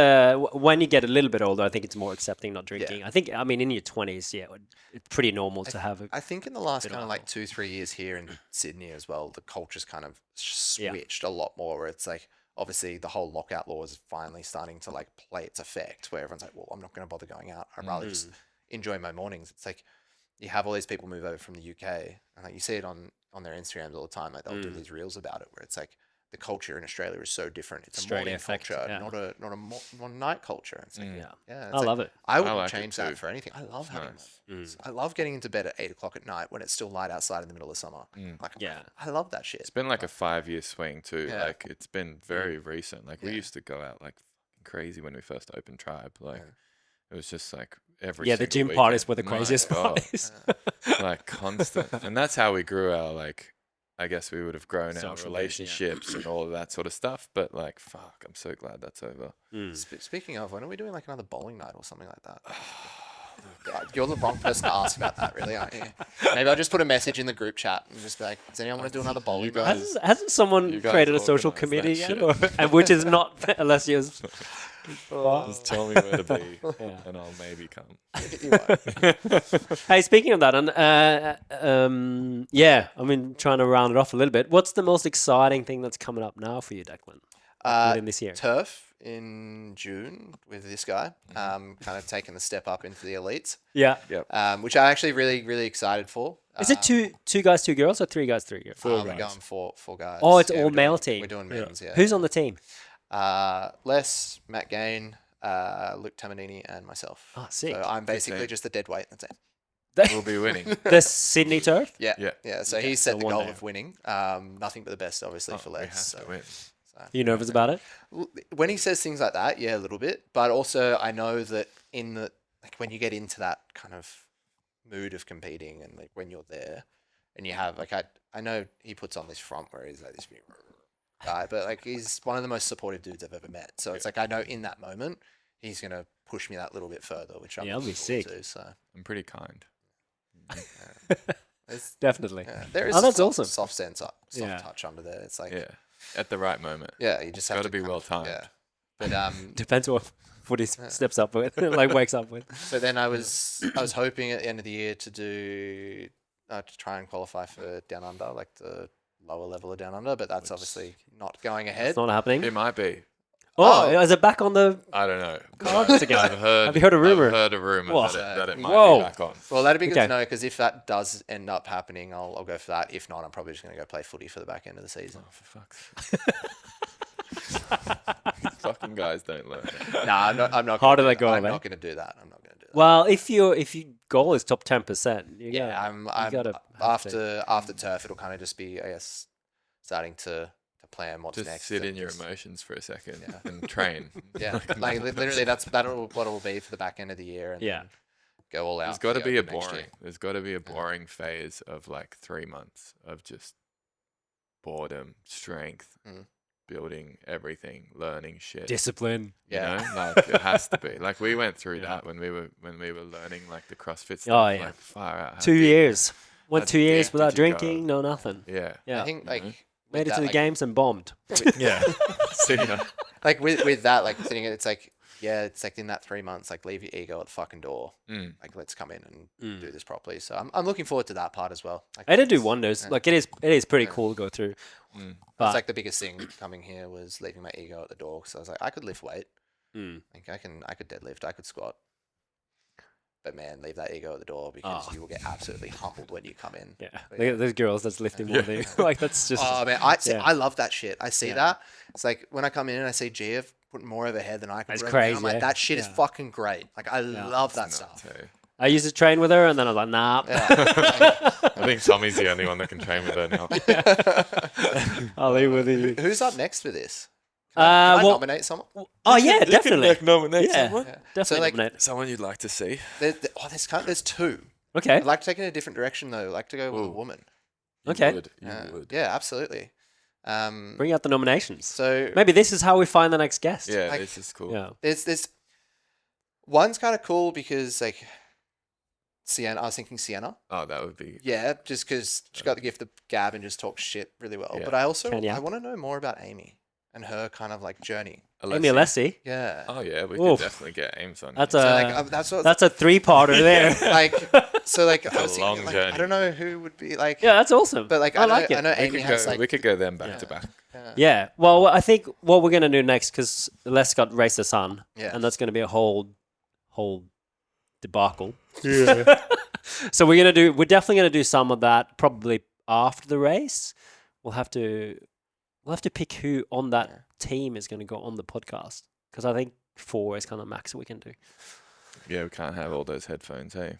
when you get a little bit older, I think it's more accepting not drinking. I mean in your 20s, yeah, it's pretty normal to have a I think in the last bit kind of of like 2-3 years here in Sydney as well, the culture's kind of Yeah. switched a lot more. Where it's like, obviously, the whole lockout law is finally starting to like play its effect. Where everyone's like, "Well, I'm not going to bother going out. I'd rather just enjoy my mornings." It's like you have all these people move over from the UK, and like you see it on their Instagrams all the time. Like they'll do these reels about it, where it's like the culture in Australia is so different. It's a Australia morning effect, culture, yeah. not a night culture. It's like, yeah. yeah, I love it. I wouldn't like it change too. that for anything. I love having nice. that. I love getting into bed at 8 o'clock at night when it's still light outside in the middle of summer. Like, Yeah. I love that shit. It's been like a 5-year swing too. Yeah. Like it's been very recent. Like we Yeah. used to go out like crazy when we first opened Tribe. Like it was just like every Yeah, the single gym parties weekend. were the My craziest God. parties. Like constant. And that's how we grew our like I guess we would have grown our Social base, yeah. relationships and all of that sort of stuff. But like fuck, I'm so glad that's over. Speaking of, when are we doing like another bowling night or something like that? God, you're the wrong person to ask about that, really, aren't you? Maybe I'll just put a message in the group chat and just be like, "Does anyone want to do another bowling night?" Hasn't someone you guys created a social organise committee that yet? shit. Or, and which is not unless you're Just tell me where to be and I'll maybe come. You won't. Hey, speaking of that, yeah, I mean, trying to round it off a little bit. What's the most exciting thing that's coming up now for you, Declan? Within this year? Turf in June with this guy, kind of taking the step up into the elites, Yeah. which I'm actually really, really excited for. Is it two guys, 2 girls, or 3 guys, 3 girls? We're going four guys. Oh, it's Yeah, all we're doing- male team. We're doing men's, yeah. Who's on the team? Les, Matt Gain, Luke Tamanini, and myself. Oh, sick. So I'm basically team. just the dead weight. That's it. We'll be winning. The Sydney Turf? Yeah. Yeah. So he set so the one goal day. of winning. Nothing but the best, obviously, for We Les. have So, to win. You nervous about it? when he says things like that, yeah, a little bit. But also, I know that in the like when you get into that kind of mood of competing, and like when you're there, and you have like I know he puts on this front where he's like this big guy, but like he's one of the most supportive dudes I've ever met. So it's like I know in that moment he's gonna push me that little bit further, which I'm Yeah, that'll be looking forward sick. to. So I'm pretty kind. there's, Definitely. there is Oh, that's a awesome. soft sense, soft Yeah. touch under there. It's like Yeah. At the right moment. yeah, you just have Gotta to be kind well of- timed. Yeah, but Depends what. footy steps up with, like wakes up with. So then I was hoping at the end of the year to do to try and qualify for Down Under, like the lower level of Down Under, but that's obviously not going ahead. It's not happening. It might be. Oh, is it back on the I don't know. cards again? Have you heard a rumor? I've heard a rumor Whoa. that it might Whoa. be back on. Well, that'd be good Okay. to know, because if that does end up happening, I'll go for that. If not, I'm probably just going to go play footy for the back end of the season. Oh, for fuck's fucking guys don't learn. Nah, I'm not. How gonna do do they that. go, I'm man? not going to do that. I'm not going to do that. Well, if your goal is top 10%, Yeah, I'm gotta after turf, it'll kind of just be, I guess, starting to plan what's Just next. sit and in your just- emotions for a second Yeah. and train. Yeah, like literally, that'll what it'll be for the back end of the year, and Yeah. then go all out. There's for got to the be a Open next year. boring. There's got to be a boring phase of like 3 months of just boredom, strength, Mm. building everything, learning shit. discipline. Yeah. You know, like it has to be. Like we went through Yeah. that when we were learning like the CrossFit stuff. Oh, yeah. Like far out. how 2 deep- years. Went how 2 years deep without did you go? drinking, no nothing. Yeah. Yeah. I think you like know? with Made it that, to the like, games and bombed. Yeah. See ya. Like with that, like sitting, it's like, yeah, it's like in that 3 months, like leave your ego at the fucking door. Mm. Like let's come in and do this properly. So I'm looking forward to that part as well. Like, It did do it's- wonders. yeah. Like it is pretty Yeah. cool to go through. Mm. But That's like the biggest thing coming here was leaving my ego at the door. So I was like, I could lift weight. mm, Like I could deadlift, I could squat. But man, leave that ego at the door, because Oh. you will get absolutely humbled when you come in. yeah, But Look at those girls that's lifting more than you. Like that's just Oh man, I yeah. I love that shit. I see Yeah. that. It's like when I come in and I see Gia putting more of her head than I can. That's bring, crazy, I'm like, yeah. that shit is Yeah. fucking great. Like I love that stuff. So, I used to train with her, and then I was like, nah. Yeah. I think Tommy's the only one that can train with her now. I'll leave with you. Who's up next for this? Can I well- nominate someone? Oh yeah, definitely. nominate Yeah, someone. definitely. So, like- nominate. Someone you'd like to see. There's two. Okay. I'd like to take it in a different direction though. I'd like to go with a Ooh. woman. You Okay. would, you would. Yeah, absolutely. Bring out the nominations. So Maybe this is how we find the next guest. Yeah, Like- this is cool. Yeah. there's one's kind of cool because like Sienna. I was thinking Sienna. Oh, that would be. Yeah, just because she got the gift of gab and just talks shit really well. Yeah. But I also Can ya? I want to know more about Amy and her kind of like journey. Amy Alessi. Yeah. Oh yeah, we Oof. could definitely get Ames on. That's here. So a like that's what that's a 3-parter there. like so like It's I a was thinking, long like, journey. I don't know who would be like Yeah, that's awesome. but like I like I it. know we Amy could has go. like We could go them back Yeah. to back. Yeah. Well, I think what we're gonna do next, because Les got Race the Sun, Yeah. and that's gonna be a whole debacle. Yeah. So we're definitely gonna do some of that probably after the race. We'll have to pick who on that Yeah. team is gonna go on the podcast, because I think 4 is kind of max we can do. Yeah, we can't have all those headphones, hey.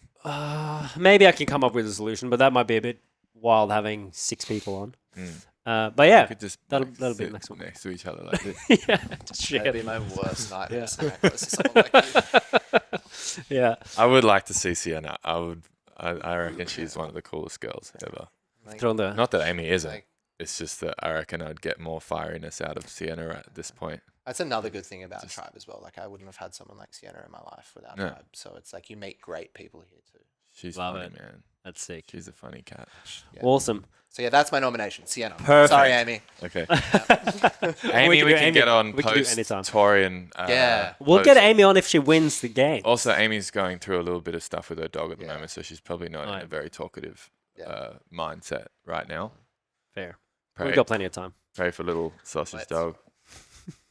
Maybe I can come up with a solution, but that might be a bit wild having 6 people on. Mm. But yeah, We could just that'll- like, that'll be sit next one. next to each other like this. yeah, just share that'd be it. my worst nightmare. Yeah. sitting right close to someone like you. Yeah, I would like to see Sienna. I reckon she's one of the coolest girls ever. Like, throw the Not that Amy isn't. like, It's just that I reckon I'd get more fieriness out of Sienna at this point. that's another good thing about Just- Tribe as well. Like I wouldn't have had someone like Sienna in my life without No. Tribe. So it's like you meet great people here too. She's Love funny, it. man. that's sick. She's a funny cat. Yeah. Awesome. So yeah, that's my nomination, Sienna. Perfect. Sorry, Amy. Okay. We Amy, can we do can Amy- get on we can do post anytime. Torian. Yeah. We'll get Amy on if she wins the game. Also, Amy's going through a little bit of stuff with her dog at the Yeah. moment, so she's probably not in Right. a very talkative Yeah. mindset right now. Fair. Pray, We've got plenty of time. pray for little sausage Let's- dog.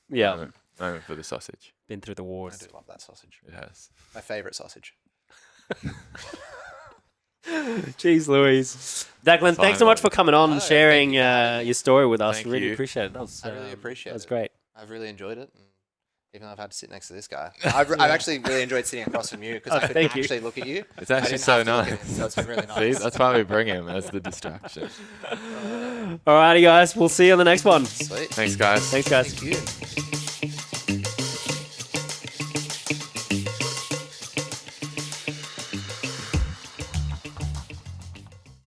Yeah, Moment for the sausage. been through the I wars. do love that sausage. It has. My favorite sausage. Jeez Louise. Declan, thanks so much for coming on and No, sharing thank you for having me. your story with us. Thank Really you. appreciate it. That was, I really appreciate that was it. great. I've really enjoyed it. And even though I've had to sit next to this guy, I've actually really enjoyed sitting across from you because Oh, I could thank you. actually look at you. It's I actually didn't so have to look at nice. him, so it's been really See, nice. that's why we bring him as the distraction. Alrighty, guys. We'll see you on the next one. Sweet. Thanks, guys. Thanks, guys. Thank you.